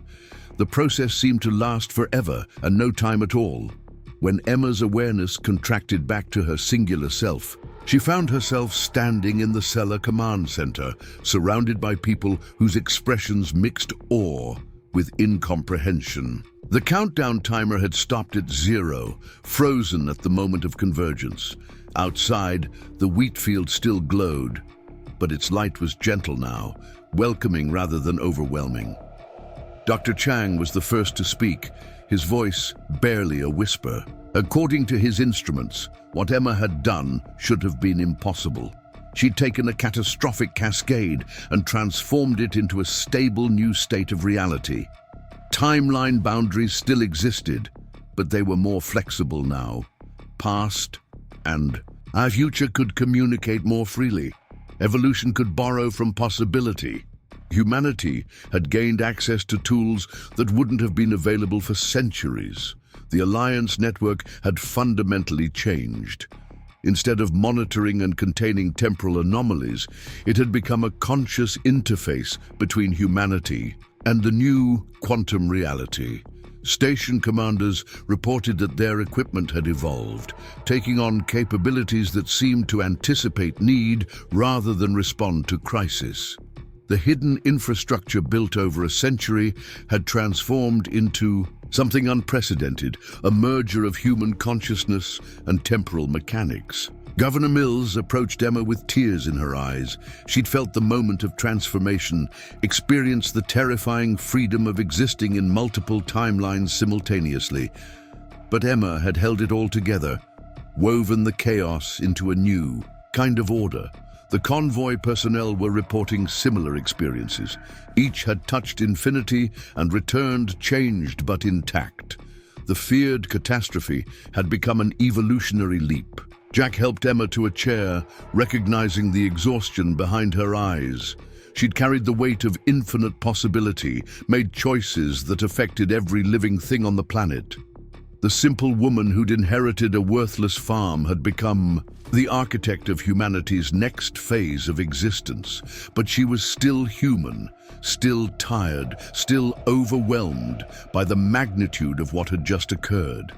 The process seemed to last forever and no time at all. When Emma's awareness contracted back to her singular self, she found herself standing in the Cellar command center, surrounded by people whose expressions mixed awe with incomprehension. The countdown timer had stopped at 0, frozen at the moment of convergence. Outside, the wheat field still glowed, but its light was gentle now, welcoming rather than overwhelming. Dr. Chang was the first to speak, his voice barely a whisper. According to his instruments, what Emma had done should have been impossible. She'd taken a catastrophic cascade and transformed it into a stable new state of reality. Timeline boundaries still existed, but they were more flexible now. Past and our future could communicate more freely. Evolution could borrow from possibility. Humanity had gained access to tools that wouldn't have been available for centuries. The Alliance network had fundamentally changed. Instead of monitoring and containing temporal anomalies, it had become a conscious interface between humanity and the new quantum reality. Station commanders reported that their equipment had evolved, taking on capabilities that seemed to anticipate need rather than respond to crisis. The hidden infrastructure built over a century had transformed into something unprecedented, a merger of human consciousness and temporal mechanics. Governor Mills approached Emma with tears in her eyes. She'd felt the moment of transformation, experienced the terrifying freedom of existing in multiple timelines simultaneously. But Emma had held it all together, woven the chaos into a new kind of order. The Convoy personnel were reporting similar experiences. Each had touched infinity and returned changed but intact. The feared catastrophe had become an evolutionary leap. Jack helped Emma to a chair, recognizing the exhaustion behind her eyes. She'd carried the weight of infinite possibility, made choices that affected every living thing on the planet. The simple woman who'd inherited a worthless farm had become the architect of humanity's next phase of existence. But she was still human, still tired, still overwhelmed by the magnitude of what had just occurred.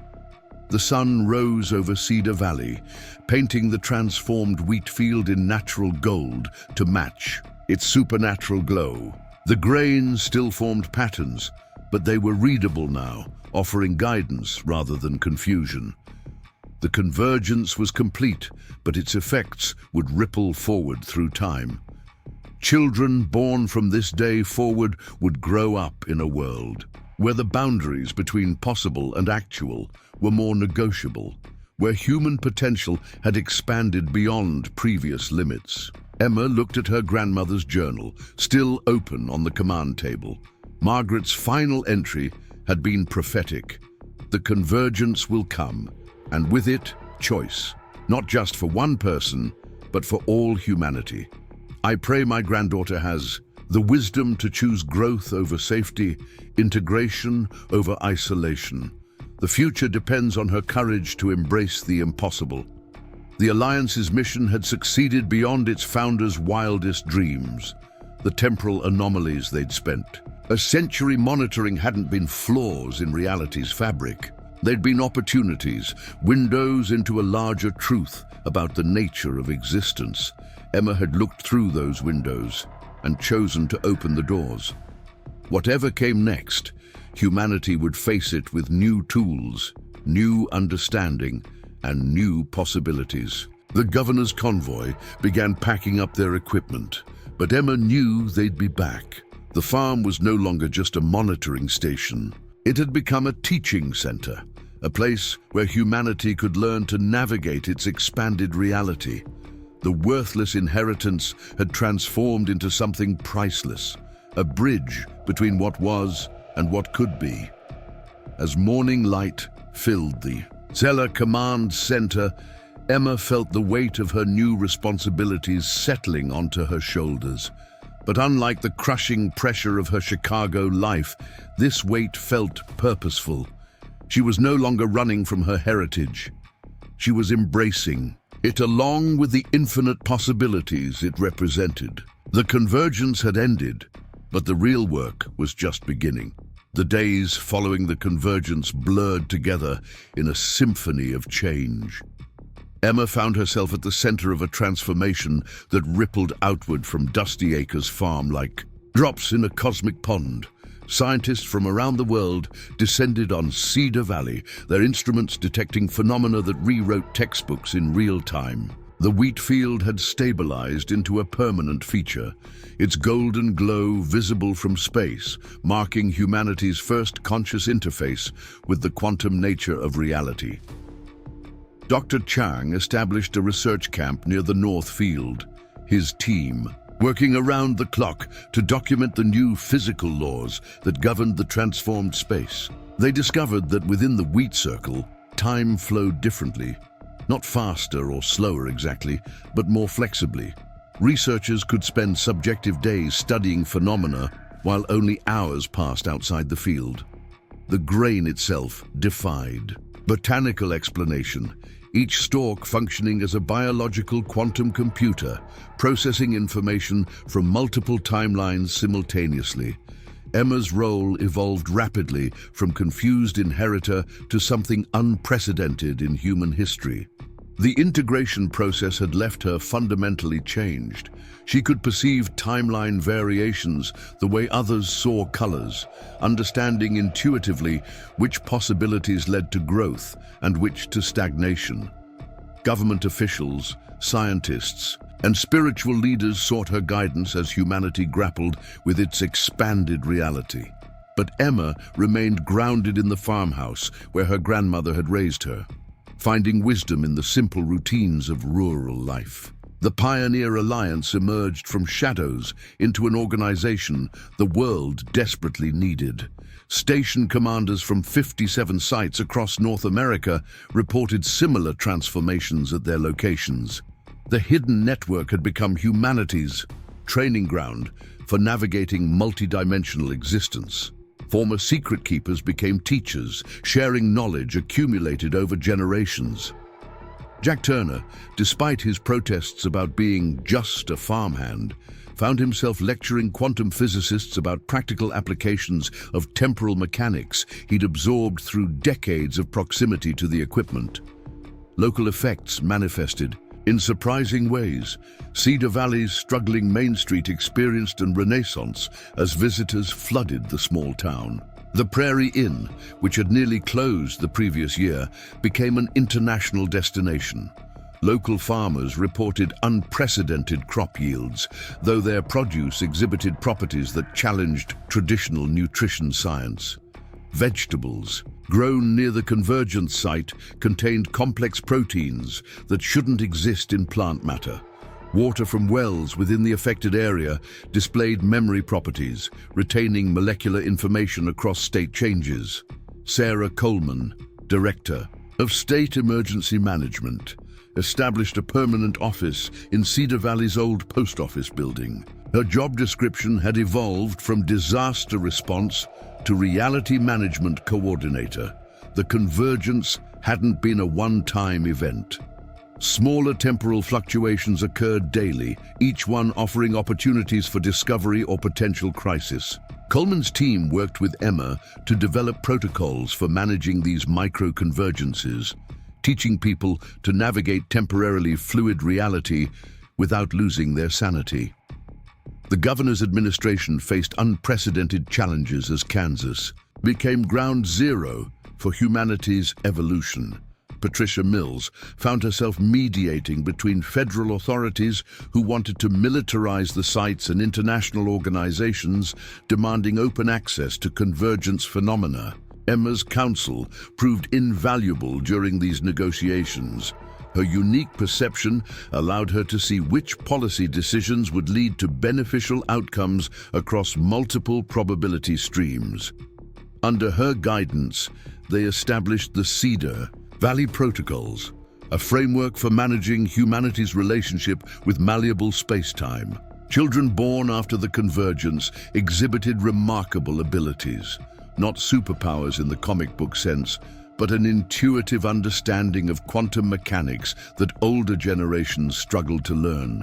The sun rose over Cedar Valley, painting the transformed wheat field in natural gold to match its supernatural glow. The grains still formed patterns, but they were readable now, offering guidance rather than confusion. The convergence was complete, but its effects would ripple forward through time. Children born from this day forward would grow up in a world where the boundaries between possible and actual were more negotiable, where human potential had expanded beyond previous limits. Emma looked at her grandmother's journal, still open on the command table. Margaret's final entry had been prophetic. The convergence will come, and with it, choice, not just for one person, but for all humanity. I pray my granddaughter has the wisdom to choose growth over safety, integration over isolation. The future depends on her courage to embrace the impossible. The Alliance's mission had succeeded beyond its founders' wildest dreams, the temporal anomalies they'd spent. A century monitoring hadn't been flaws in reality's fabric. They'd been opportunities, windows into a larger truth about the nature of existence. Emma had looked through those windows and chosen to open the doors. Whatever came next, humanity would face it with new tools, new understanding, and new possibilities. The governor's convoy began packing up their equipment, but Emma knew they'd be back. The farm was no longer just a monitoring station. It had become a teaching center, a place where humanity could learn to navigate its expanded reality. The worthless inheritance had transformed into something priceless, a bridge between what was and what could be. As morning light filled the Cellar Command Center, Emma felt the weight of her new responsibilities settling onto her shoulders. But unlike the crushing pressure of her Chicago life, this weight felt purposeful. She was no longer running from her heritage. She was embracing it along with the infinite possibilities it represented. The convergence had ended, but the real work was just beginning. The days following the convergence blurred together in a symphony of change. Emma found herself at the center of a transformation that rippled outward from Dusty Acres Farm like drops in a cosmic pond. Scientists from around the world descended on Cedar Valley, their instruments detecting phenomena that rewrote textbooks in real time. The wheat field had stabilized into a permanent feature, its golden glow visible from space, marking humanity's first conscious interface with the quantum nature of reality. Dr. Chang established a research camp near the North Field. His team, working around the clock to document the new physical laws that governed the transformed space. They discovered that within the wheat circle, time flowed differently. Not faster or slower exactly, but more flexibly. Researchers could spend subjective days studying phenomena while only hours passed outside the field. The grain itself defied botanical explanation, each stalk functioning as a biological quantum computer, processing information from multiple timelines simultaneously. Emma's role evolved rapidly from confused inheritor to something unprecedented in human history. The integration process had left her fundamentally changed. She could perceive timeline variations the way others saw colors, understanding intuitively which possibilities led to growth and which to stagnation. Government officials, scientists, and spiritual leaders sought her guidance as humanity grappled with its expanded reality. But Emma remained grounded in the farmhouse where her grandmother had raised her, finding wisdom in the simple routines of rural life. The Pioneer Alliance emerged from shadows into an organization the world desperately needed. Station commanders from 57 sites across North America reported similar transformations at their locations. The hidden network had become humanity's training ground for navigating multidimensional existence. Former secret keepers became teachers, sharing knowledge accumulated over generations. Jack Turner, despite his protests about being just a farmhand, found himself lecturing quantum physicists about practical applications of temporal mechanics he'd absorbed through decades of proximity to the equipment. Local effects manifested in surprising ways. Cedar Valley's struggling Main Street experienced a renaissance as visitors flooded the small town. The Prairie Inn, which had nearly closed the previous year, became an international destination. Local farmers reported unprecedented crop yields, though their produce exhibited properties that challenged traditional nutrition science. Vegetables, grown near the convergence site, contained complex proteins that shouldn't exist in plant matter. Water from wells within the affected area displayed memory properties, retaining molecular information across state changes. Sarah Coleman, Director of State Emergency Management, established a permanent office in Cedar Valley's old post office building. Her job description had evolved from disaster response to reality management coordinator. The convergence hadn't been a one-time event. Smaller temporal fluctuations occurred daily, each one offering opportunities for discovery or potential crisis. Coleman's team worked with Emma to develop protocols for managing these micro-convergences, teaching people to navigate temporarily fluid reality without losing their sanity. The governor's administration faced unprecedented challenges as Kansas became ground zero for humanity's evolution. Patricia Mills found herself mediating between federal authorities who wanted to militarize the sites and international organizations demanding open access to convergence phenomena. Emma's counsel proved invaluable during these negotiations. Her unique perception allowed her to see which policy decisions would lead to beneficial outcomes across multiple probability streams. Under her guidance, they established the Cedar Valley Protocols, a framework for managing humanity's relationship with malleable space-time. Children born after the convergence exhibited remarkable abilities, not superpowers in the comic book sense, but an intuitive understanding of quantum mechanics that older generations struggled to learn.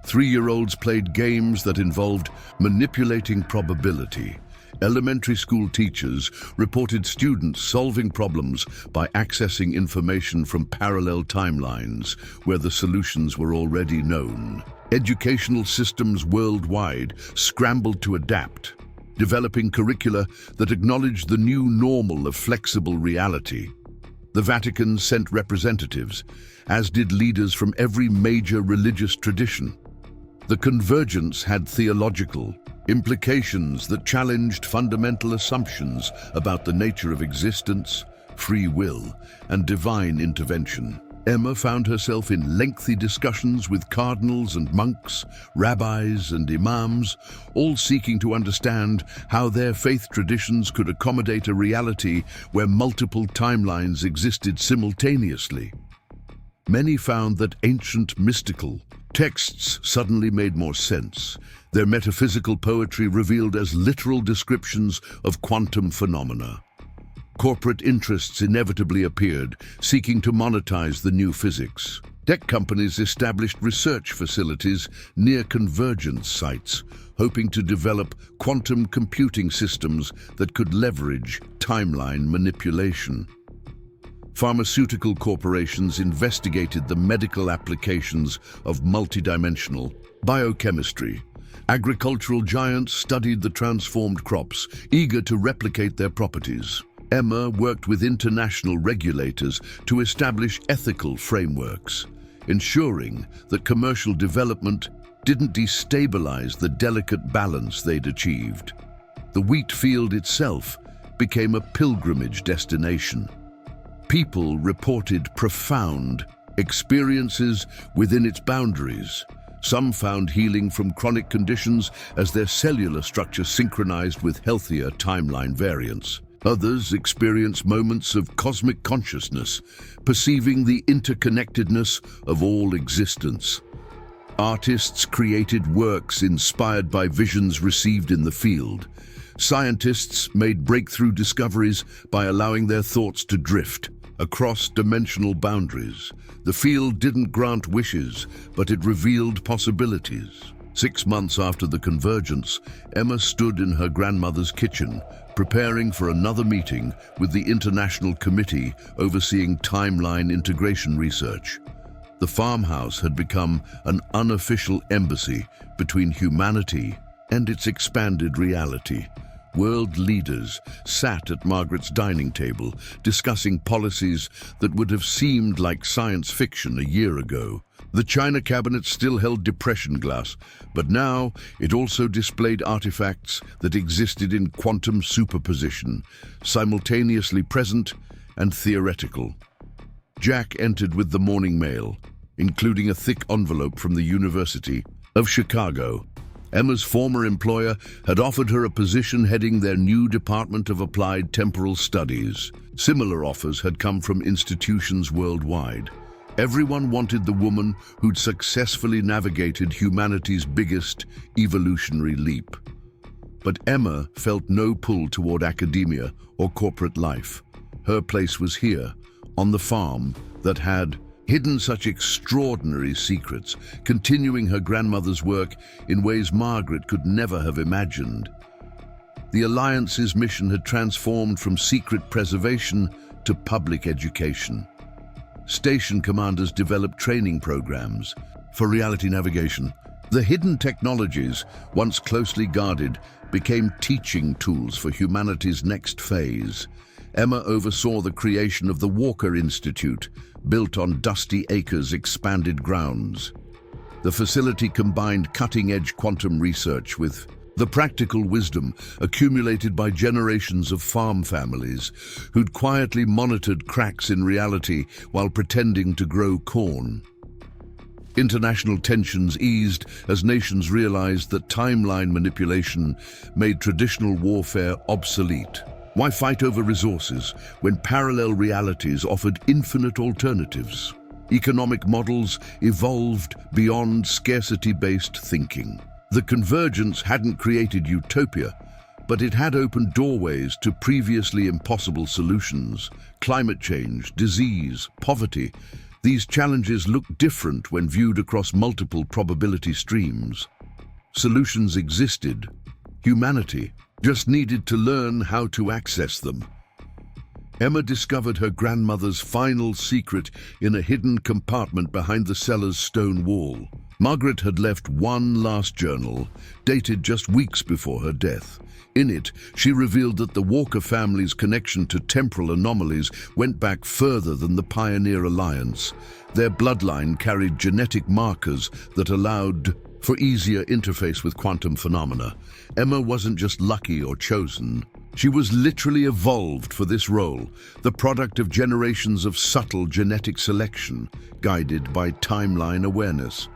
3-year-olds played games that involved manipulating probability. Elementary school teachers reported students solving problems by accessing information from parallel timelines where the solutions were already known. Educational systems worldwide scrambled to adapt, developing curricula that acknowledged the new normal of flexible reality. The Vatican sent representatives, as did leaders from every major religious tradition. The convergence had theological implications that challenged fundamental assumptions about the nature of existence, free will, and divine intervention. Emma found herself in lengthy discussions with cardinals and monks, rabbis and imams, all seeking to understand how their faith traditions could accommodate a reality where multiple timelines existed simultaneously. Many found that ancient mystical texts suddenly made more sense, their metaphysical poetry revealed as literal descriptions of quantum phenomena. Corporate interests inevitably appeared, seeking to monetize the new physics. Tech companies established research facilities near convergence sites, hoping to develop quantum computing systems that could leverage timeline manipulation. Pharmaceutical corporations investigated the medical applications of multidimensional biochemistry. Agricultural giants studied the transformed crops, eager to replicate their properties. Emma worked with international regulators to establish ethical frameworks, ensuring that commercial development didn't destabilize the delicate balance they'd achieved. The wheat field itself became a pilgrimage destination. People reported profound experiences within its boundaries. Some found healing from chronic conditions as their cellular structure synchronized with healthier timeline variants. Others experienced moments of cosmic consciousness, perceiving the interconnectedness of all existence. Artists created works inspired by visions received in the field. Scientists made breakthrough discoveries by allowing their thoughts to drift across dimensional boundaries. The field didn't grant wishes, but it revealed possibilities. 6 months after the convergence, Emma stood in her grandmother's kitchen, preparing for another meeting with the International Committee overseeing timeline integration research. The farmhouse had become an unofficial embassy between humanity and its expanded reality, world leaders sat at Margaret's dining table, discussing policies that would have seemed like science fiction a year ago. The china cabinet still held depression glass, but now it also displayed artifacts that existed in quantum superposition, simultaneously present and theoretical. Jack entered with the morning mail, including a thick envelope from the University of Chicago. Emma's former employer had offered her a position heading their new Department of Applied Temporal Studies. Similar offers had come from institutions worldwide. Everyone wanted the woman who'd successfully navigated humanity's biggest evolutionary leap. But Emma felt no pull toward academia or corporate life. Her place was here, on the farm that had hidden such extraordinary secrets, continuing her grandmother's work in ways Margaret could never have imagined. The Alliance's mission had transformed from secret preservation to public education. Station commanders developed training programs for reality navigation. The hidden technologies, once closely guarded, became teaching tools for humanity's next phase. Emma oversaw the creation of the Walker Institute, built on Dusty Acres' expanded grounds. The facility combined cutting-edge quantum research with the practical wisdom accumulated by generations of farm families who'd quietly monitored cracks in reality while pretending to grow corn. International tensions eased as nations realized that timeline manipulation made traditional warfare obsolete. Why fight over resources when parallel realities offered infinite alternatives? Economic models evolved beyond scarcity-based thinking. The convergence hadn't created utopia, but it had opened doorways to previously impossible solutions. Climate change, disease, poverty. These challenges look different when viewed across multiple probability streams. Solutions existed. Humanity just needed to learn how to access them. Emma discovered her grandmother's final secret in a hidden compartment behind the cellar's stone wall. Margaret had left one last journal, dated just weeks before her death. In it, she revealed that the Walker family's connection to temporal anomalies went back further than the Pioneer Alliance. Their bloodline carried genetic markers that allowed for easier interface with quantum phenomena. Emma wasn't just lucky or chosen. She was literally evolved for this role, the product of generations of subtle genetic selection, guided by timeline awareness.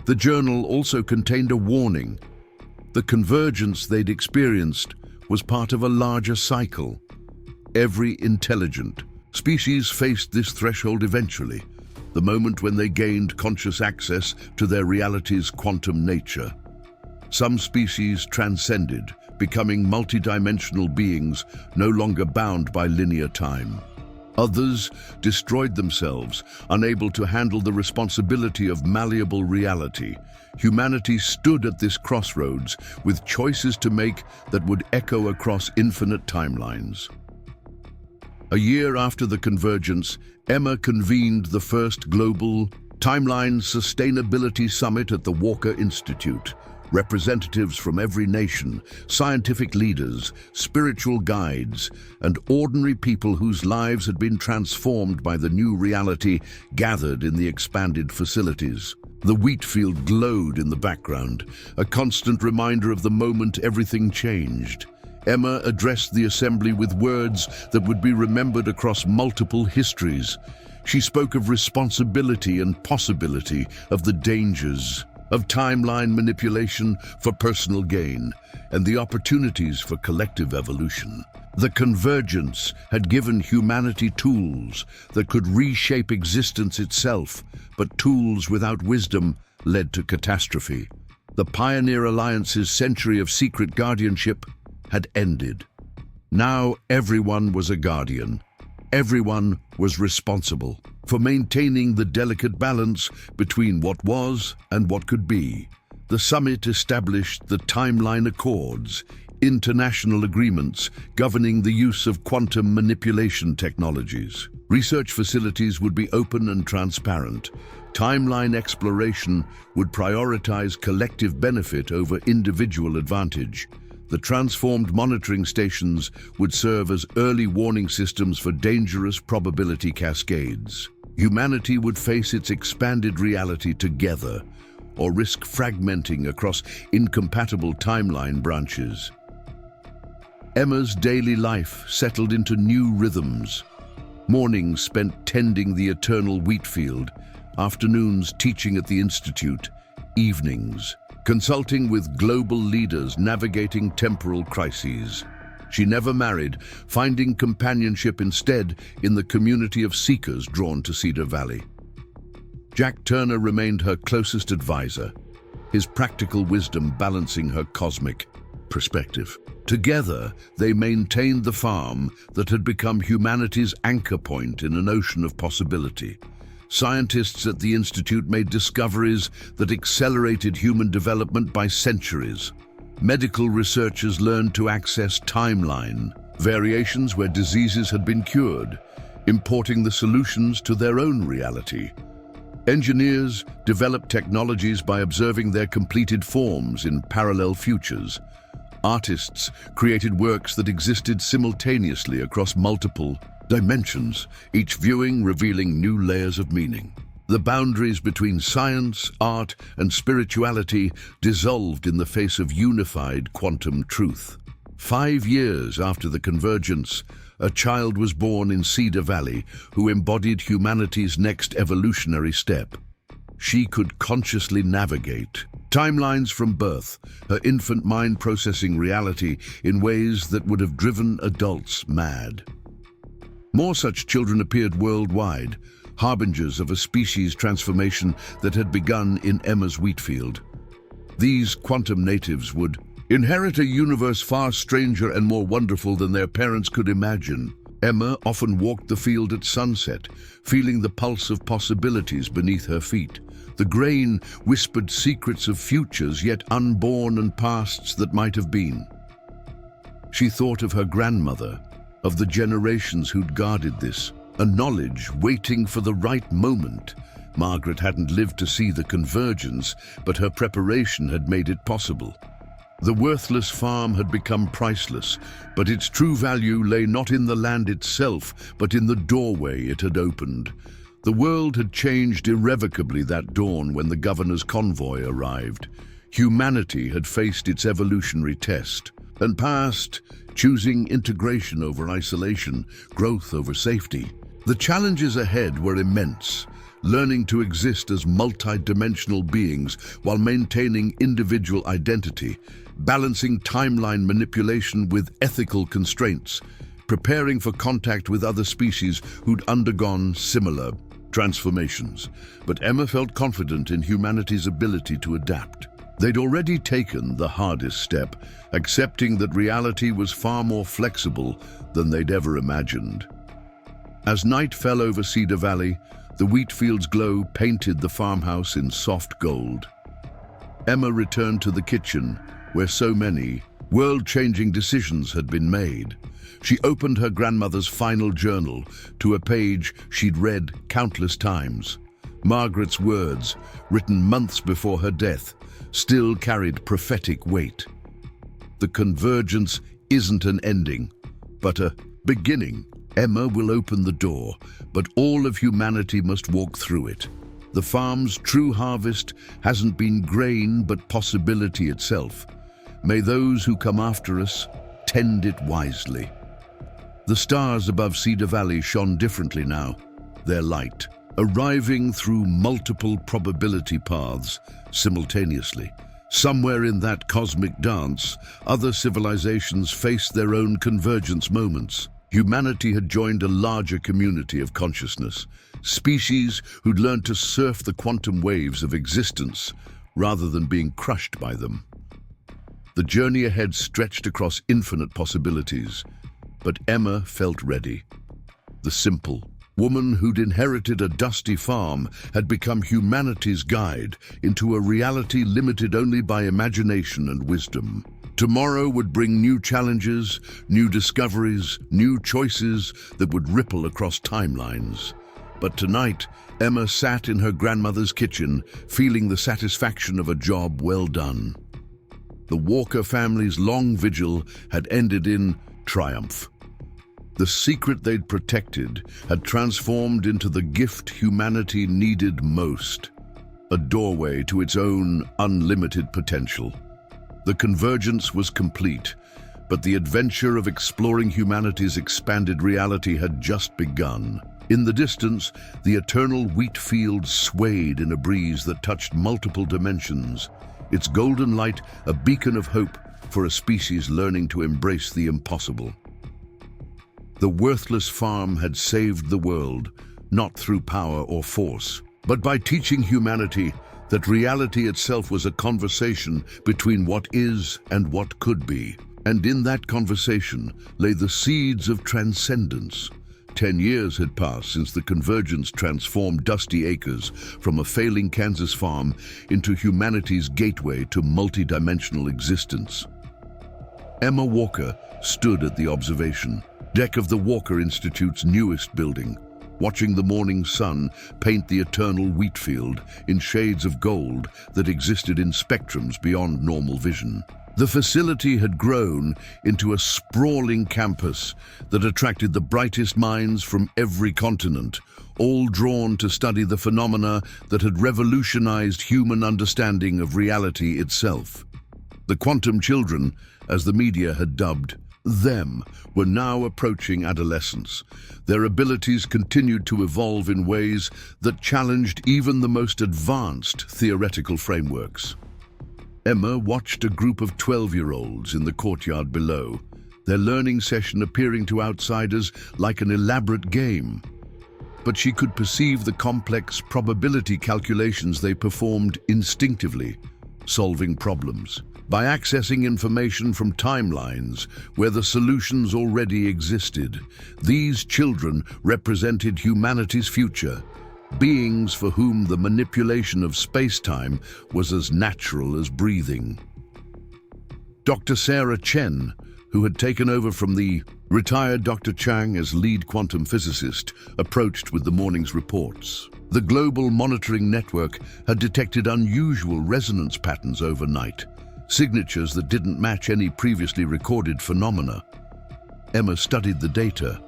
The journal also contained a warning. The convergence they'd experienced was part of a larger cycle. Every intelligent species faced this threshold eventually, the moment when they gained conscious access to their reality's quantum nature. Some species transcended, becoming multidimensional beings no longer bound by linear time. Others destroyed themselves, unable to handle the responsibility of malleable reality. Humanity stood at this crossroads with choices to make that would echo across infinite timelines. A year after the convergence, Emma convened the first global Timeline Sustainability Summit at the Walker Institute. Representatives from every nation, scientific leaders, spiritual guides, and ordinary people whose lives had been transformed by the new reality gathered in the expanded facilities. The wheat field glowed in the background, a constant reminder of the moment everything changed. Emma addressed the assembly with words that would be remembered across multiple histories. She spoke of responsibility and possibility, of the dangers of timeline manipulation for personal gain, and the opportunities for collective evolution. The convergence had given humanity tools that could reshape existence itself, but tools without wisdom led to catastrophe. The Pioneer Alliance's century of secret guardianship had ended. Now everyone was a guardian. Everyone was responsible for maintaining the delicate balance between what was and what could be. The summit established the Timeline Accords, international agreements governing the use of quantum manipulation technologies. Research facilities would be open and transparent. Timeline exploration would prioritize collective benefit over individual advantage. The transformed monitoring stations would serve as early warning systems for dangerous probability cascades. Humanity would face its expanded reality together, or risk fragmenting across incompatible timeline branches. Emma's daily life settled into new rhythms. Mornings spent tending the eternal wheat field, afternoons teaching at the institute, evenings consulting with global leaders navigating temporal crises. She never married, finding companionship instead in the community of seekers drawn to Cedar Valley. Jack Turner remained her closest advisor, his practical wisdom balancing her cosmic perspective. Together, they maintained the farm that had become humanity's anchor point in an ocean of possibility. Scientists at the Institute made discoveries that accelerated human development by centuries. Medical researchers learned to access timeline variations where diseases had been cured, importing the solutions to their own reality. Engineers developed technologies by observing their completed forms in parallel futures. Artists created works that existed simultaneously across multiple dimensions, each viewing revealing new layers of meaning. The boundaries between science, art, and spirituality dissolved in the face of unified quantum truth. 5 years after the convergence, a child was born in Cedar Valley who embodied humanity's next evolutionary step. She could consciously navigate timelines from birth, her infant mind processing reality in ways that would have driven adults mad. More such children appeared worldwide, harbingers of a species transformation that had begun in Emma's wheat field. These quantum natives would inherit a universe far stranger and more wonderful than their parents could imagine. Emma often walked the field at sunset, feeling the pulse of possibilities beneath her feet. The grain whispered secrets of futures yet unborn and pasts that might have been. She thought of her grandmother, of the generations who'd guarded this, a knowledge waiting for the right moment. Margaret hadn't lived to see the convergence, but her preparation had made it possible. The worthless farm had become priceless, but its true value lay not in the land itself, but in the doorway it had opened. The world had changed irrevocably that dawn when the governor's convoy arrived. Humanity had faced its evolutionary test and passed, choosing integration over isolation, growth over safety. The challenges ahead were immense, learning to exist as multi-dimensional beings while maintaining individual identity, balancing timeline manipulation with ethical constraints, preparing for contact with other species who'd undergone similar transformations. But Emma felt confident in humanity's ability to adapt. They'd already taken the hardest step, accepting that reality was far more flexible than they'd ever imagined. As night fell over Cedar Valley, the wheat field's glow painted the farmhouse in soft gold. Emma returned to the kitchen, where so many world-changing decisions had been made. She opened her grandmother's final journal to a page she'd read countless times. Margaret's words, written months before her death, still carried prophetic weight. The convergence isn't an ending, but a beginning. Emma will open the door, but all of humanity must walk through it. The farm's true harvest hasn't been grain, but possibility itself. May those who come after us tend it wisely. The stars above Cedar Valley shone differently now, their light arriving through multiple probability paths simultaneously. Somewhere in that cosmic dance, other civilizations faced their own convergence moments. Humanity had joined a larger community of consciousness, species who'd learned to surf the quantum waves of existence rather than being crushed by them. The journey ahead stretched across infinite possibilities, but Emma felt ready. The simple woman who'd inherited a dusty farm had become humanity's guide into a reality limited only by imagination and wisdom. Tomorrow would bring new challenges, new discoveries, new choices that would ripple across timelines. But tonight, Emma sat in her grandmother's kitchen, feeling the satisfaction of a job well done. The Walker family's long vigil had ended in triumph. The secret they'd protected had transformed into the gift humanity needed most, a doorway to its own unlimited potential. The convergence was complete, but the adventure of exploring humanity's expanded reality had just begun. In the distance, the eternal wheat field swayed in a breeze that touched multiple dimensions, its golden light a beacon of hope for a species learning to embrace the impossible. The worthless farm had saved the world, not through power or force, but by teaching humanity that reality itself was a conversation between what is and what could be. And in that conversation lay the seeds of transcendence. 10 years had passed since the convergence transformed dusty acres from a failing Kansas farm into humanity's gateway to multidimensional existence. Emma Walker stood at the observation deck of the Walker Institute's newest building, watching the morning sun paint the eternal wheat field in shades of gold that existed in spectrums beyond normal vision. The facility had grown into a sprawling campus that attracted the brightest minds from every continent, all drawn to study the phenomena that had revolutionized human understanding of reality itself. The quantum children, as the media had dubbed them, were now approaching adolescence. Their abilities continued to evolve in ways that challenged even the most advanced theoretical frameworks. Emma watched a group of 12-year-olds in the courtyard below, their learning session appearing to outsiders like an elaborate game. But she could perceive the complex probability calculations they performed instinctively, solving problems by accessing information from timelines where the solutions already existed. These children represented humanity's future, beings for whom the manipulation of space-time was as natural as breathing. Dr. Sarah Chen, who had taken over from the retired Dr. Chang as lead quantum physicist, approached with the morning's reports. The global monitoring network had detected unusual resonance patterns overnight, signatures that didn't match any previously recorded phenomena. Emma studied the data,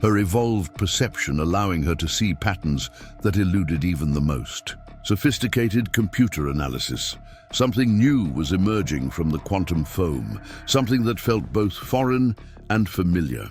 her evolved perception allowing her to see patterns that eluded even the most sophisticated computer analysis. Something new was emerging from the quantum foam, something that felt both foreign and familiar.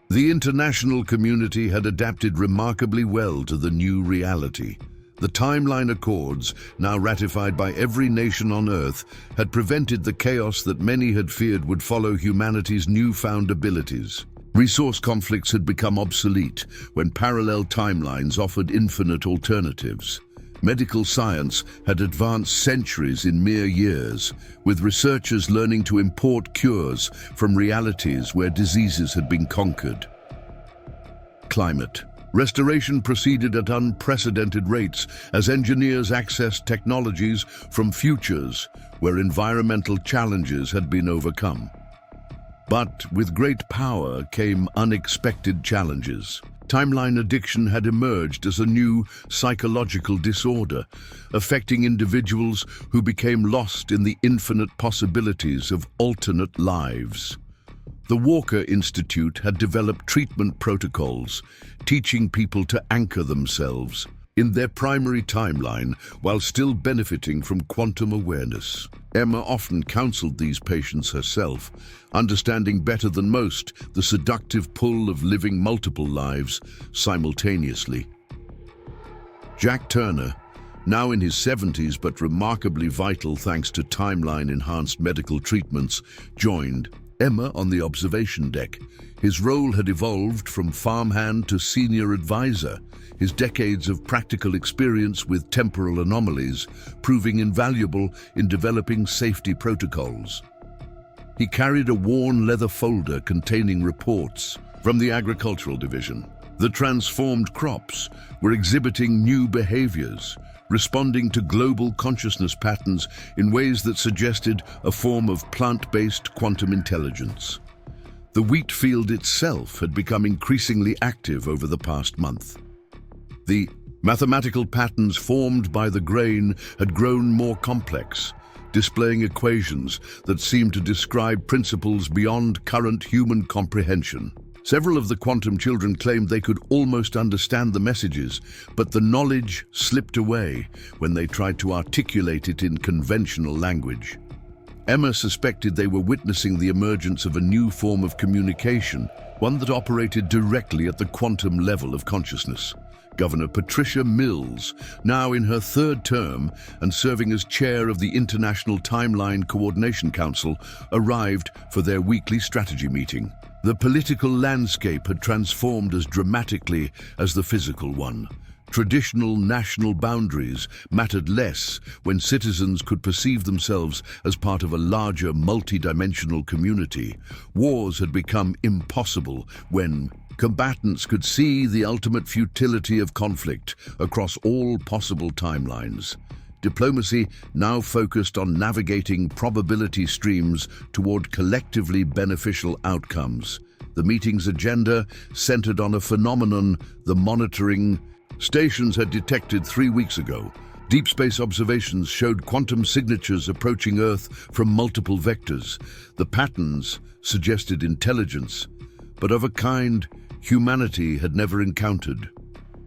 The international community had adapted remarkably well to the new reality. The timeline accords, now ratified by every nation on Earth, had prevented the chaos that many had feared would follow humanity's newfound abilities. Resource conflicts had become obsolete when parallel timelines offered infinite alternatives. Medical science had advanced centuries in mere years, with researchers learning to import cures from realities where diseases had been conquered. Climate. Restoration proceeded at unprecedented rates as engineers accessed technologies from futures where environmental challenges had been overcome. But with great power came unexpected challenges. Timeline addiction had emerged as a new psychological disorder, affecting individuals who became lost in the infinite possibilities of alternate lives. The Walker Institute had developed treatment protocols, teaching people to anchor themselves in their primary timeline while still benefiting from quantum awareness. Emma often counseled these patients herself, understanding better than most the seductive pull of living multiple lives simultaneously. Jack Turner, now in his 70s but remarkably vital thanks to timeline-enhanced medical treatments, joined Emma on the observation deck. His role had evolved from farmhand to senior advisor, his decades of practical experience with temporal anomalies proving invaluable in developing safety protocols. He carried a worn leather folder containing reports from the agricultural division. The transformed crops were exhibiting new behaviors, responding to global consciousness patterns in ways that suggested a form of plant-based quantum intelligence. The wheat field itself had become increasingly active over the past month. The mathematical patterns formed by the grain had grown more complex, displaying equations that seemed to describe principles beyond current human comprehension. Several of the quantum children claimed they could almost understand the messages, but the knowledge slipped away when they tried to articulate it in conventional language. Emma suspected they were witnessing the emergence of a new form of communication, one that operated directly at the quantum level of consciousness. Governor Patricia Mills, now in her third term and serving as chair of the International Timeline Coordination Council, arrived for their weekly strategy meeting. The political landscape had transformed as dramatically as the physical one. Traditional national boundaries mattered less when citizens could perceive themselves as part of a larger multidimensional community. Wars had become impossible when combatants could see the ultimate futility of conflict across all possible timelines. Diplomacy now focused on navigating probability streams toward collectively beneficial outcomes. The meeting's agenda centered on a phenomenon the monitoring stations had detected 3 weeks ago. Deep space observations showed quantum signatures approaching Earth from multiple vectors. The patterns suggested intelligence, but of a kind humanity had never encountered.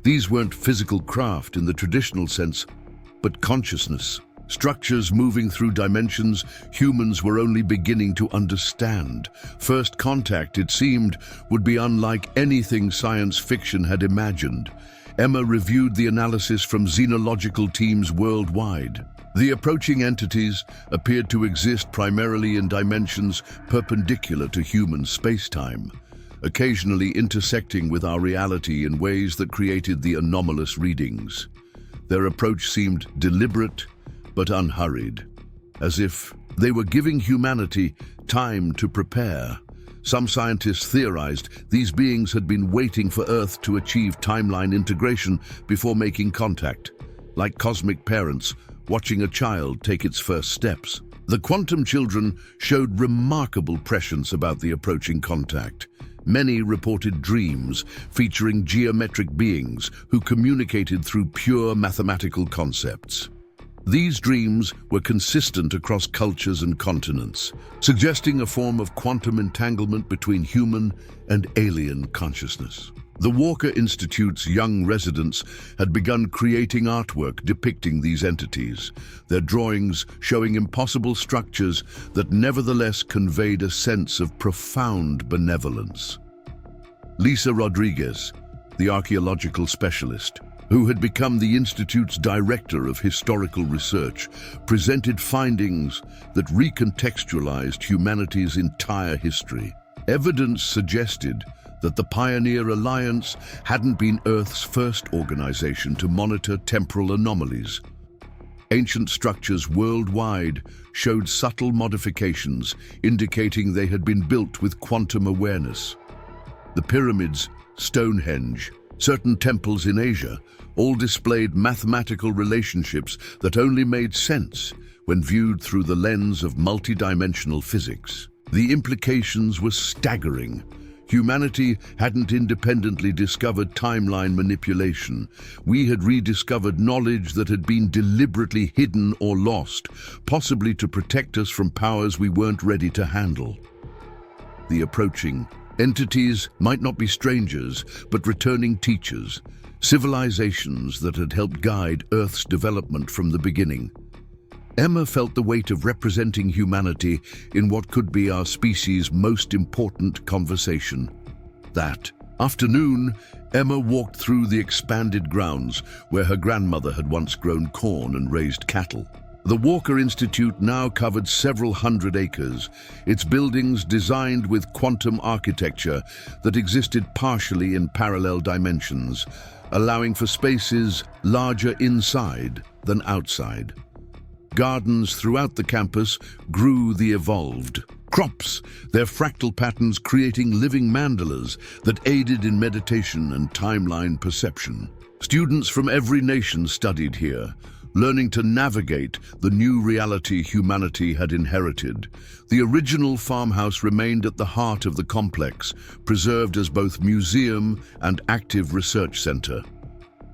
These weren't physical craft in the traditional sense, but consciousness. Structures moving through dimensions humans were only beginning to understand. First contact, it seemed, would be unlike anything science fiction had imagined. Emma reviewed the analysis from xenological teams worldwide. The approaching entities appeared to exist primarily in dimensions perpendicular to human space-time, occasionally intersecting with our reality in ways that created the anomalous readings. Their approach seemed deliberate but unhurried, as if they were giving humanity time to prepare. Some scientists theorized these beings had been waiting for Earth to achieve timeline integration before making contact, like cosmic parents watching a child take its first steps. The quantum children showed remarkable prescience about the approaching contact. Many reported dreams featuring geometric beings who communicated through pure mathematical concepts. These dreams were consistent across cultures and continents, suggesting a form of quantum entanglement between human and alien consciousness. The Walker Institute's young residents had begun creating artwork depicting these entities, their drawings showing impossible structures that nevertheless conveyed a sense of profound benevolence. Lisa Rodriguez, the archaeological specialist, who had become the Institute's director of historical research, presented findings that recontextualized humanity's entire history. Evidence suggested that the Pioneer Alliance hadn't been Earth's first organization to monitor temporal anomalies. Ancient structures worldwide showed subtle modifications, indicating they had been built with quantum awareness. The pyramids, Stonehenge, certain temples in Asia, all displayed mathematical relationships that only made sense when viewed through the lens of multidimensional physics. The implications were staggering. Humanity hadn't independently discovered timeline manipulation. We had rediscovered knowledge that had been deliberately hidden or lost, possibly to protect us from powers we weren't ready to handle. The approaching entities might not be strangers, but returning teachers, civilizations that had helped guide Earth's development from the beginning. Emma felt the weight of representing humanity in what could be our species' most important conversation. That afternoon, Emma walked through the expanded grounds where her grandmother had once grown corn and raised cattle. The Walker Institute now covered several hundred acres, its buildings designed with quantum architecture that existed partially in parallel dimensions, allowing for spaces larger inside than outside. Gardens throughout the campus grew the evolved crops, their fractal patterns creating living mandalas that aided in meditation and timeline perception. Students from every nation studied here, learning to navigate the new reality humanity had inherited. The original farmhouse remained at the heart of the complex, preserved as both museum and active research center.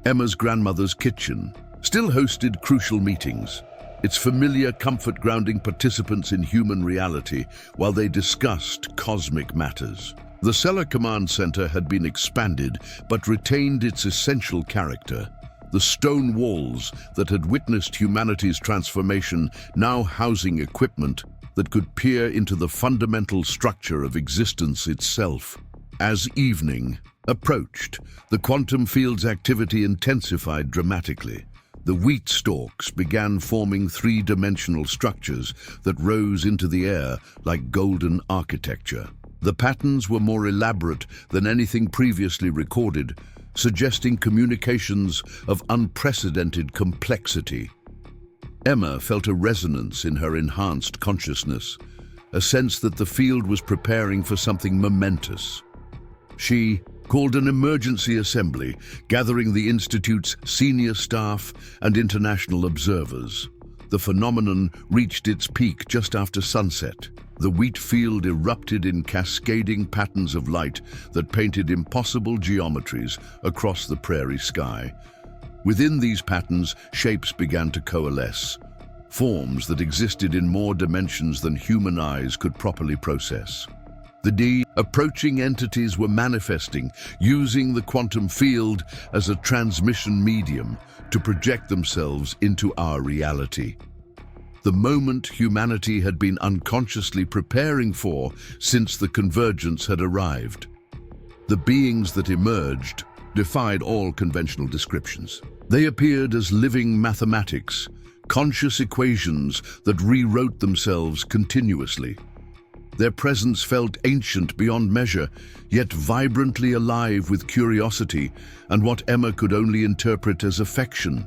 Emma's grandmother's kitchen still hosted crucial meetings. its familiar comfort grounding participants in human reality while they discussed cosmic matters. The Cellar Command Center had been expanded but retained its essential character. The stone walls that had witnessed humanity's transformation now housing equipment that could peer into the fundamental structure of existence itself. As evening approached, the quantum field's activity intensified dramatically. The wheat stalks began forming three-dimensional structures that rose into the air like golden architecture. The patterns were more elaborate than anything previously recorded, suggesting communications of unprecedented complexity. Emma felt a resonance in her enhanced consciousness, a sense that the field was preparing for something momentous. She called an emergency assembly, gathering the Institute's senior staff and international observers. The phenomenon reached its peak just after sunset. The wheat field erupted in cascading patterns of light that painted impossible geometries across the prairie sky. Within these patterns, shapes began to coalesce, forms that existed in more dimensions than human eyes could properly process. The approaching entities were manifesting, using the quantum field as a transmission medium to project themselves into our reality. The moment humanity had been unconsciously preparing for since the convergence had arrived. The beings that emerged defied all conventional descriptions. They appeared as living mathematics, conscious equations that rewrote themselves continuously. Their presence felt ancient beyond measure, yet vibrantly alive with curiosity and what Emma could only interpret as affection.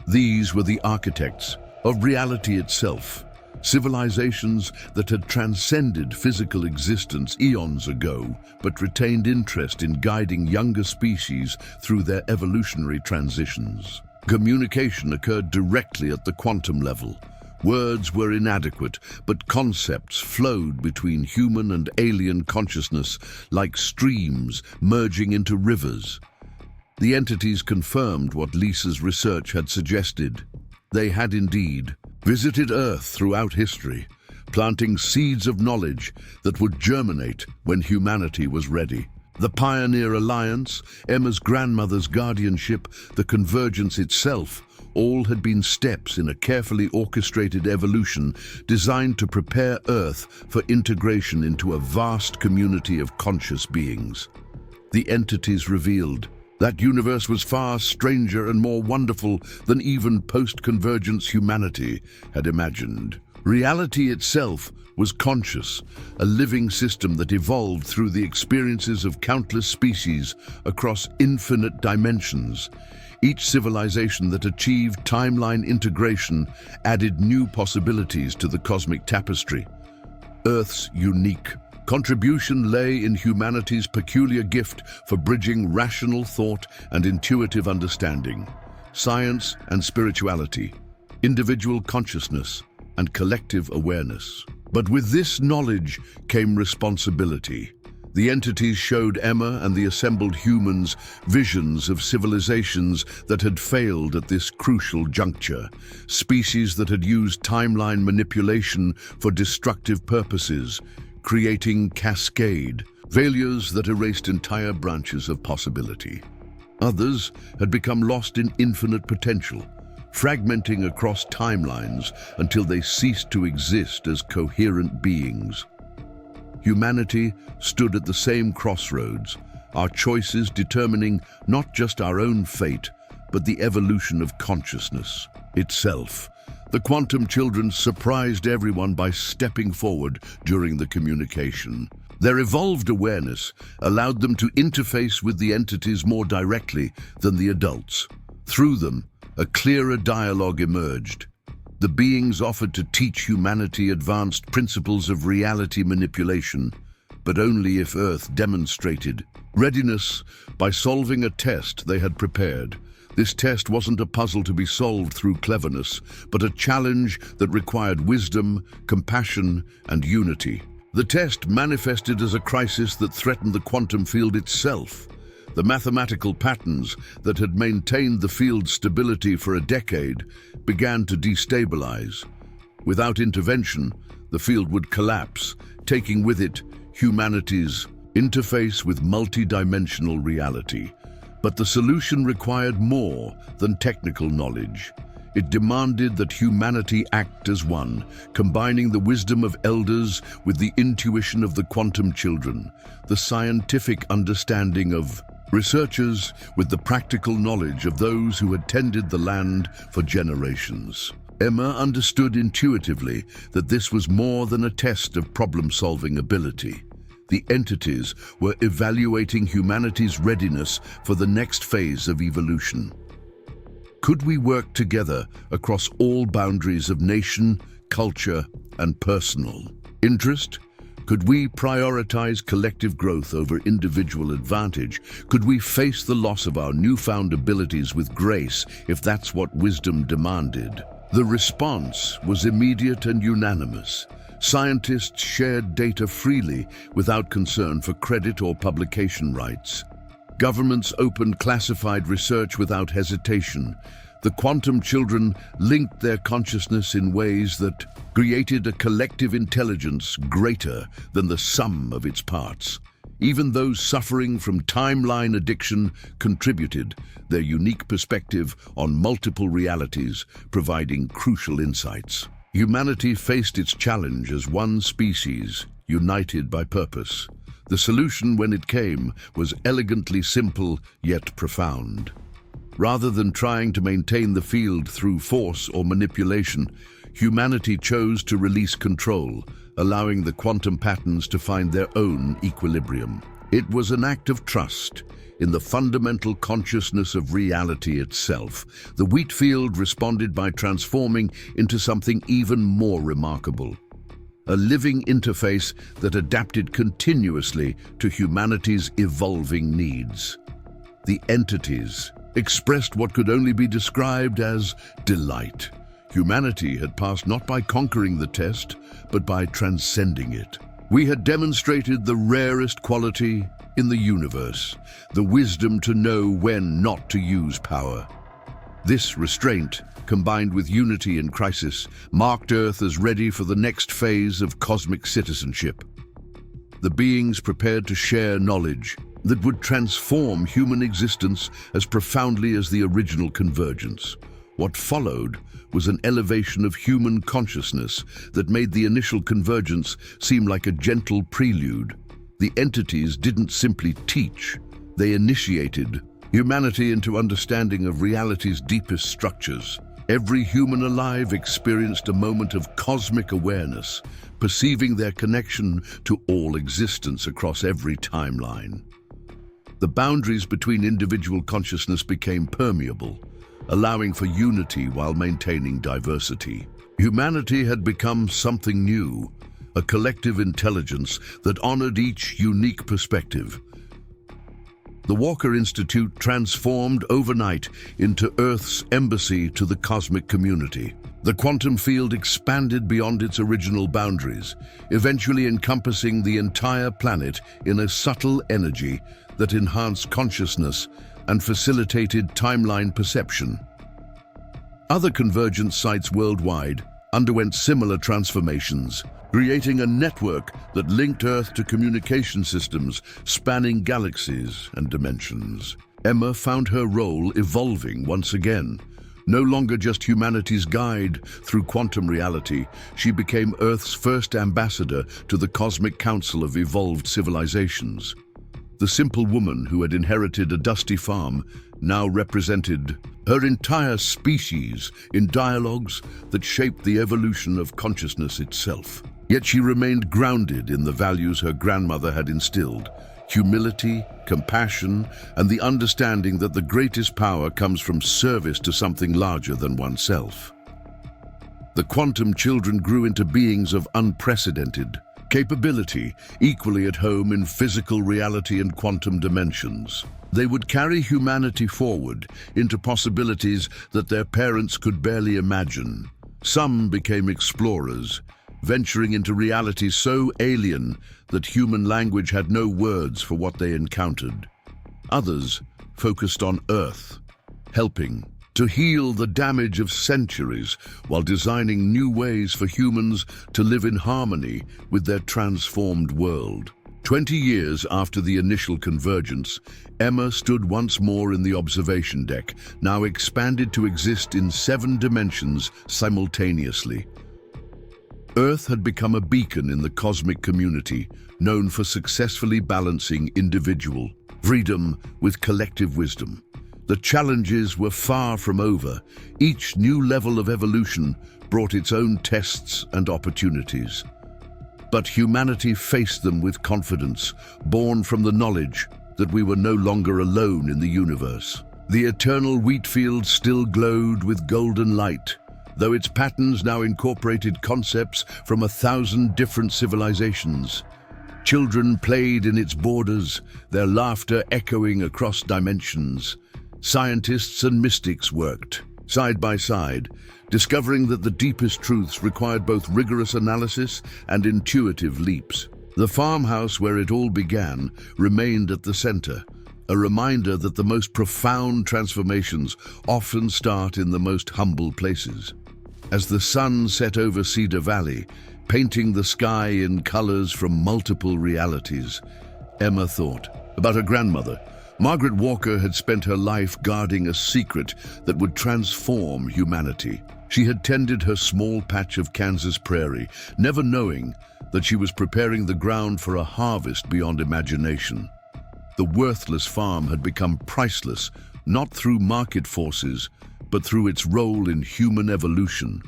These were the architects of reality itself, civilizations that had transcended physical existence eons ago, but retained interest in guiding younger species through their evolutionary transitions. Communication occurred directly at the quantum level. Words were inadequate, but concepts flowed between human and alien consciousness like streams merging into rivers. The entities confirmed what Lisa's research had suggested. They had indeed visited Earth throughout history, planting seeds of knowledge that would germinate when humanity was ready. The Pioneer Alliance, Emma's grandmother's guardianship, the convergence itself, all had been steps in a carefully orchestrated evolution designed to prepare Earth for integration into a vast community of conscious beings. The entities revealed that universe was far stranger and more wonderful than even post-convergence humanity had imagined. Reality itself was conscious, a living system that evolved through the experiences of countless species across infinite dimensions. Each civilization that achieved timeline integration added new possibilities to the cosmic tapestry. Earth's unique contribution lay in humanity's peculiar gift for bridging rational thought and intuitive understanding, science and spirituality, individual consciousness and collective awareness. But with this knowledge came responsibility. The entities showed Emma and the assembled humans visions of civilizations that had failed at this crucial juncture, species that had used timeline manipulation for destructive purposes, creating cascade, failures that erased entire branches of possibility. Others had become lost in infinite potential, fragmenting across timelines until they ceased to exist as coherent beings. Humanity stood at the same crossroads, our choices determining not just our own fate, but the evolution of consciousness itself. The quantum children surprised everyone by stepping forward during the communication. Their evolved awareness allowed them to interface with the entities more directly than the adults. Through them, a clearer dialogue emerged. The beings offered to teach humanity advanced principles of reality manipulation, but only if Earth demonstrated readiness by solving a test they had prepared. This test wasn't a puzzle to be solved through cleverness, but a challenge that required wisdom, compassion, and unity. The test manifested as a crisis that threatened the quantum field itself. The mathematical patterns that had maintained the field's stability for a decade began to destabilize. Without intervention, the field would collapse, taking with it humanity's interface with multidimensional reality. But the solution required more than technical knowledge. It demanded that humanity act as one, combining the wisdom of elders with the intuition of the quantum children, the scientific understanding of researchers with the practical knowledge of those who had tended the land for generations. Emma understood intuitively that this was more than a test of problem-solving ability. The entities were evaluating humanity's readiness for the next phase of evolution. Could we work together across all boundaries of nation, culture, and personal interest? Could we prioritize collective growth over individual advantage? Could we face the loss of our newfound abilities with grace if that's what wisdom demanded? The response was immediate and unanimous. Scientists shared data freely without concern for credit or publication rights. Governments opened classified research without hesitation. The quantum children linked their consciousness in ways that created a collective intelligence greater than the sum of its parts. Even those suffering from timeline addiction contributed their unique perspective on multiple realities, providing crucial insights. Humanity faced its challenge as one species, united by purpose. The solution, when it came, was elegantly simple yet profound. Rather than trying to maintain the field through force or manipulation, humanity chose to release control, allowing the quantum patterns to find their own equilibrium. It was an act of trust in the fundamental consciousness of reality itself. The wheat field responded by transforming into something even more remarkable. A living interface that adapted continuously to humanity's evolving needs. The entities expressed what could only be described as delight. Humanity had passed not by conquering the test, but by transcending it. We had demonstrated the rarest quality in the universe, the wisdom to know when not to use power. This restraint, combined with unity in crisis, marked Earth as ready for the next phase of cosmic citizenship. The beings prepared to share knowledge that would transform human existence as profoundly as the original convergence. What followed was an elevation of human consciousness that made the initial convergence seem like a gentle prelude. The entities didn't simply teach, they initiated humanity into understanding of reality's deepest structures. Every human alive experienced a moment of cosmic awareness, perceiving their connection to all existence across every timeline. The boundaries between individual consciousness became permeable, allowing for unity while maintaining diversity. Humanity had become something new, a collective intelligence that honored each unique perspective. The Walker Institute transformed overnight into Earth's embassy to the cosmic community. The quantum field expanded beyond its original boundaries, eventually encompassing the entire planet in a subtle energy that enhanced consciousness and facilitated timeline perception. Other convergence sites worldwide underwent similar transformations, creating a network that linked Earth to communication systems spanning galaxies and dimensions. Emma found her role evolving once again. No longer just humanity's guide through quantum reality, she became Earth's first ambassador to the Cosmic Council of Evolved Civilizations. The simple woman who had inherited a dusty farm now represented her entire species in dialogues that shaped the evolution of consciousness itself. Yet she remained grounded in the values her grandmother had instilled: humility, compassion, and the understanding that the greatest power comes from service to something larger than oneself. The quantum children grew into beings of unprecedented capability, equally at home in physical reality and quantum dimensions. They would carry humanity forward into possibilities that their parents could barely imagine. Some became explorers, venturing into realities so alien that human language had no words for what they encountered. Others focused on Earth, helping to heal the damage of centuries while designing new ways for humans to live in harmony with their transformed world. 20 years after the initial convergence, Emma stood once more in the observation deck, now expanded to exist in 7 dimensions simultaneously. Earth had become a beacon in the cosmic community, known for successfully balancing individual freedom with collective wisdom. The challenges were far from over. Each new level of evolution brought its own tests and opportunities. But humanity faced them with confidence, born from the knowledge that we were no longer alone in the universe. The eternal wheat field still glowed with golden light, though its patterns now incorporated concepts from 1,000 different civilizations. Children played in its borders, their laughter echoing across dimensions. Scientists and mystics worked side by side, discovering that the deepest truths required both rigorous analysis and intuitive leaps. The farmhouse where it all began remained at the center, a reminder that the most profound transformations often start in the most humble places. As the sun set over Cedar Valley, painting the sky in colors from multiple realities, Emma thought about her grandmother. Margaret Walker had spent her life guarding a secret that would transform humanity. She had tended her small patch of Kansas prairie, never knowing that she was preparing the ground for a harvest beyond imagination. The worthless farm had become priceless, not through market forces, but through its role in human evolution.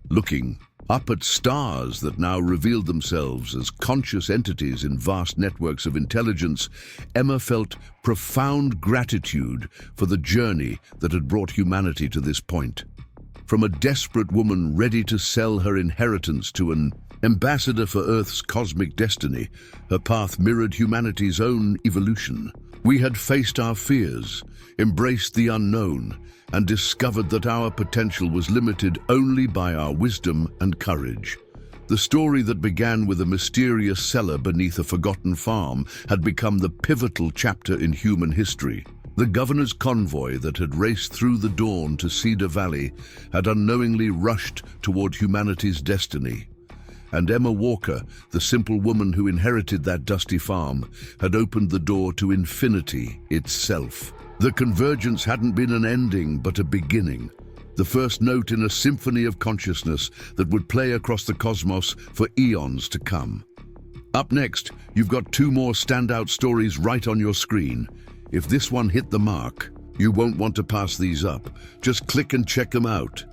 Looking up at stars that now revealed themselves as conscious entities in vast networks of intelligence, Emma felt profound gratitude for the journey that had brought humanity to this point. From a desperate woman ready to sell her inheritance to an ambassador for Earth's cosmic destiny, her path mirrored humanity's own evolution. We had faced our fears, embraced the unknown, and discovered that our potential was limited only by our wisdom and courage. The story that began with a mysterious cellar beneath a forgotten farm had become the pivotal chapter in human history. The governor's convoy that had raced through the dawn to Cedar Valley had unknowingly rushed toward humanity's destiny. And Emma Walker, the simple woman who inherited that dusty farm, had opened the door to infinity itself. The convergence hadn't been an ending, but a beginning. The first note in a symphony of consciousness that would play across the cosmos for eons to come. Up next, you've got 2 more standout stories right on your screen. If this one hit the mark, you won't want to pass these up. Just click and check them out.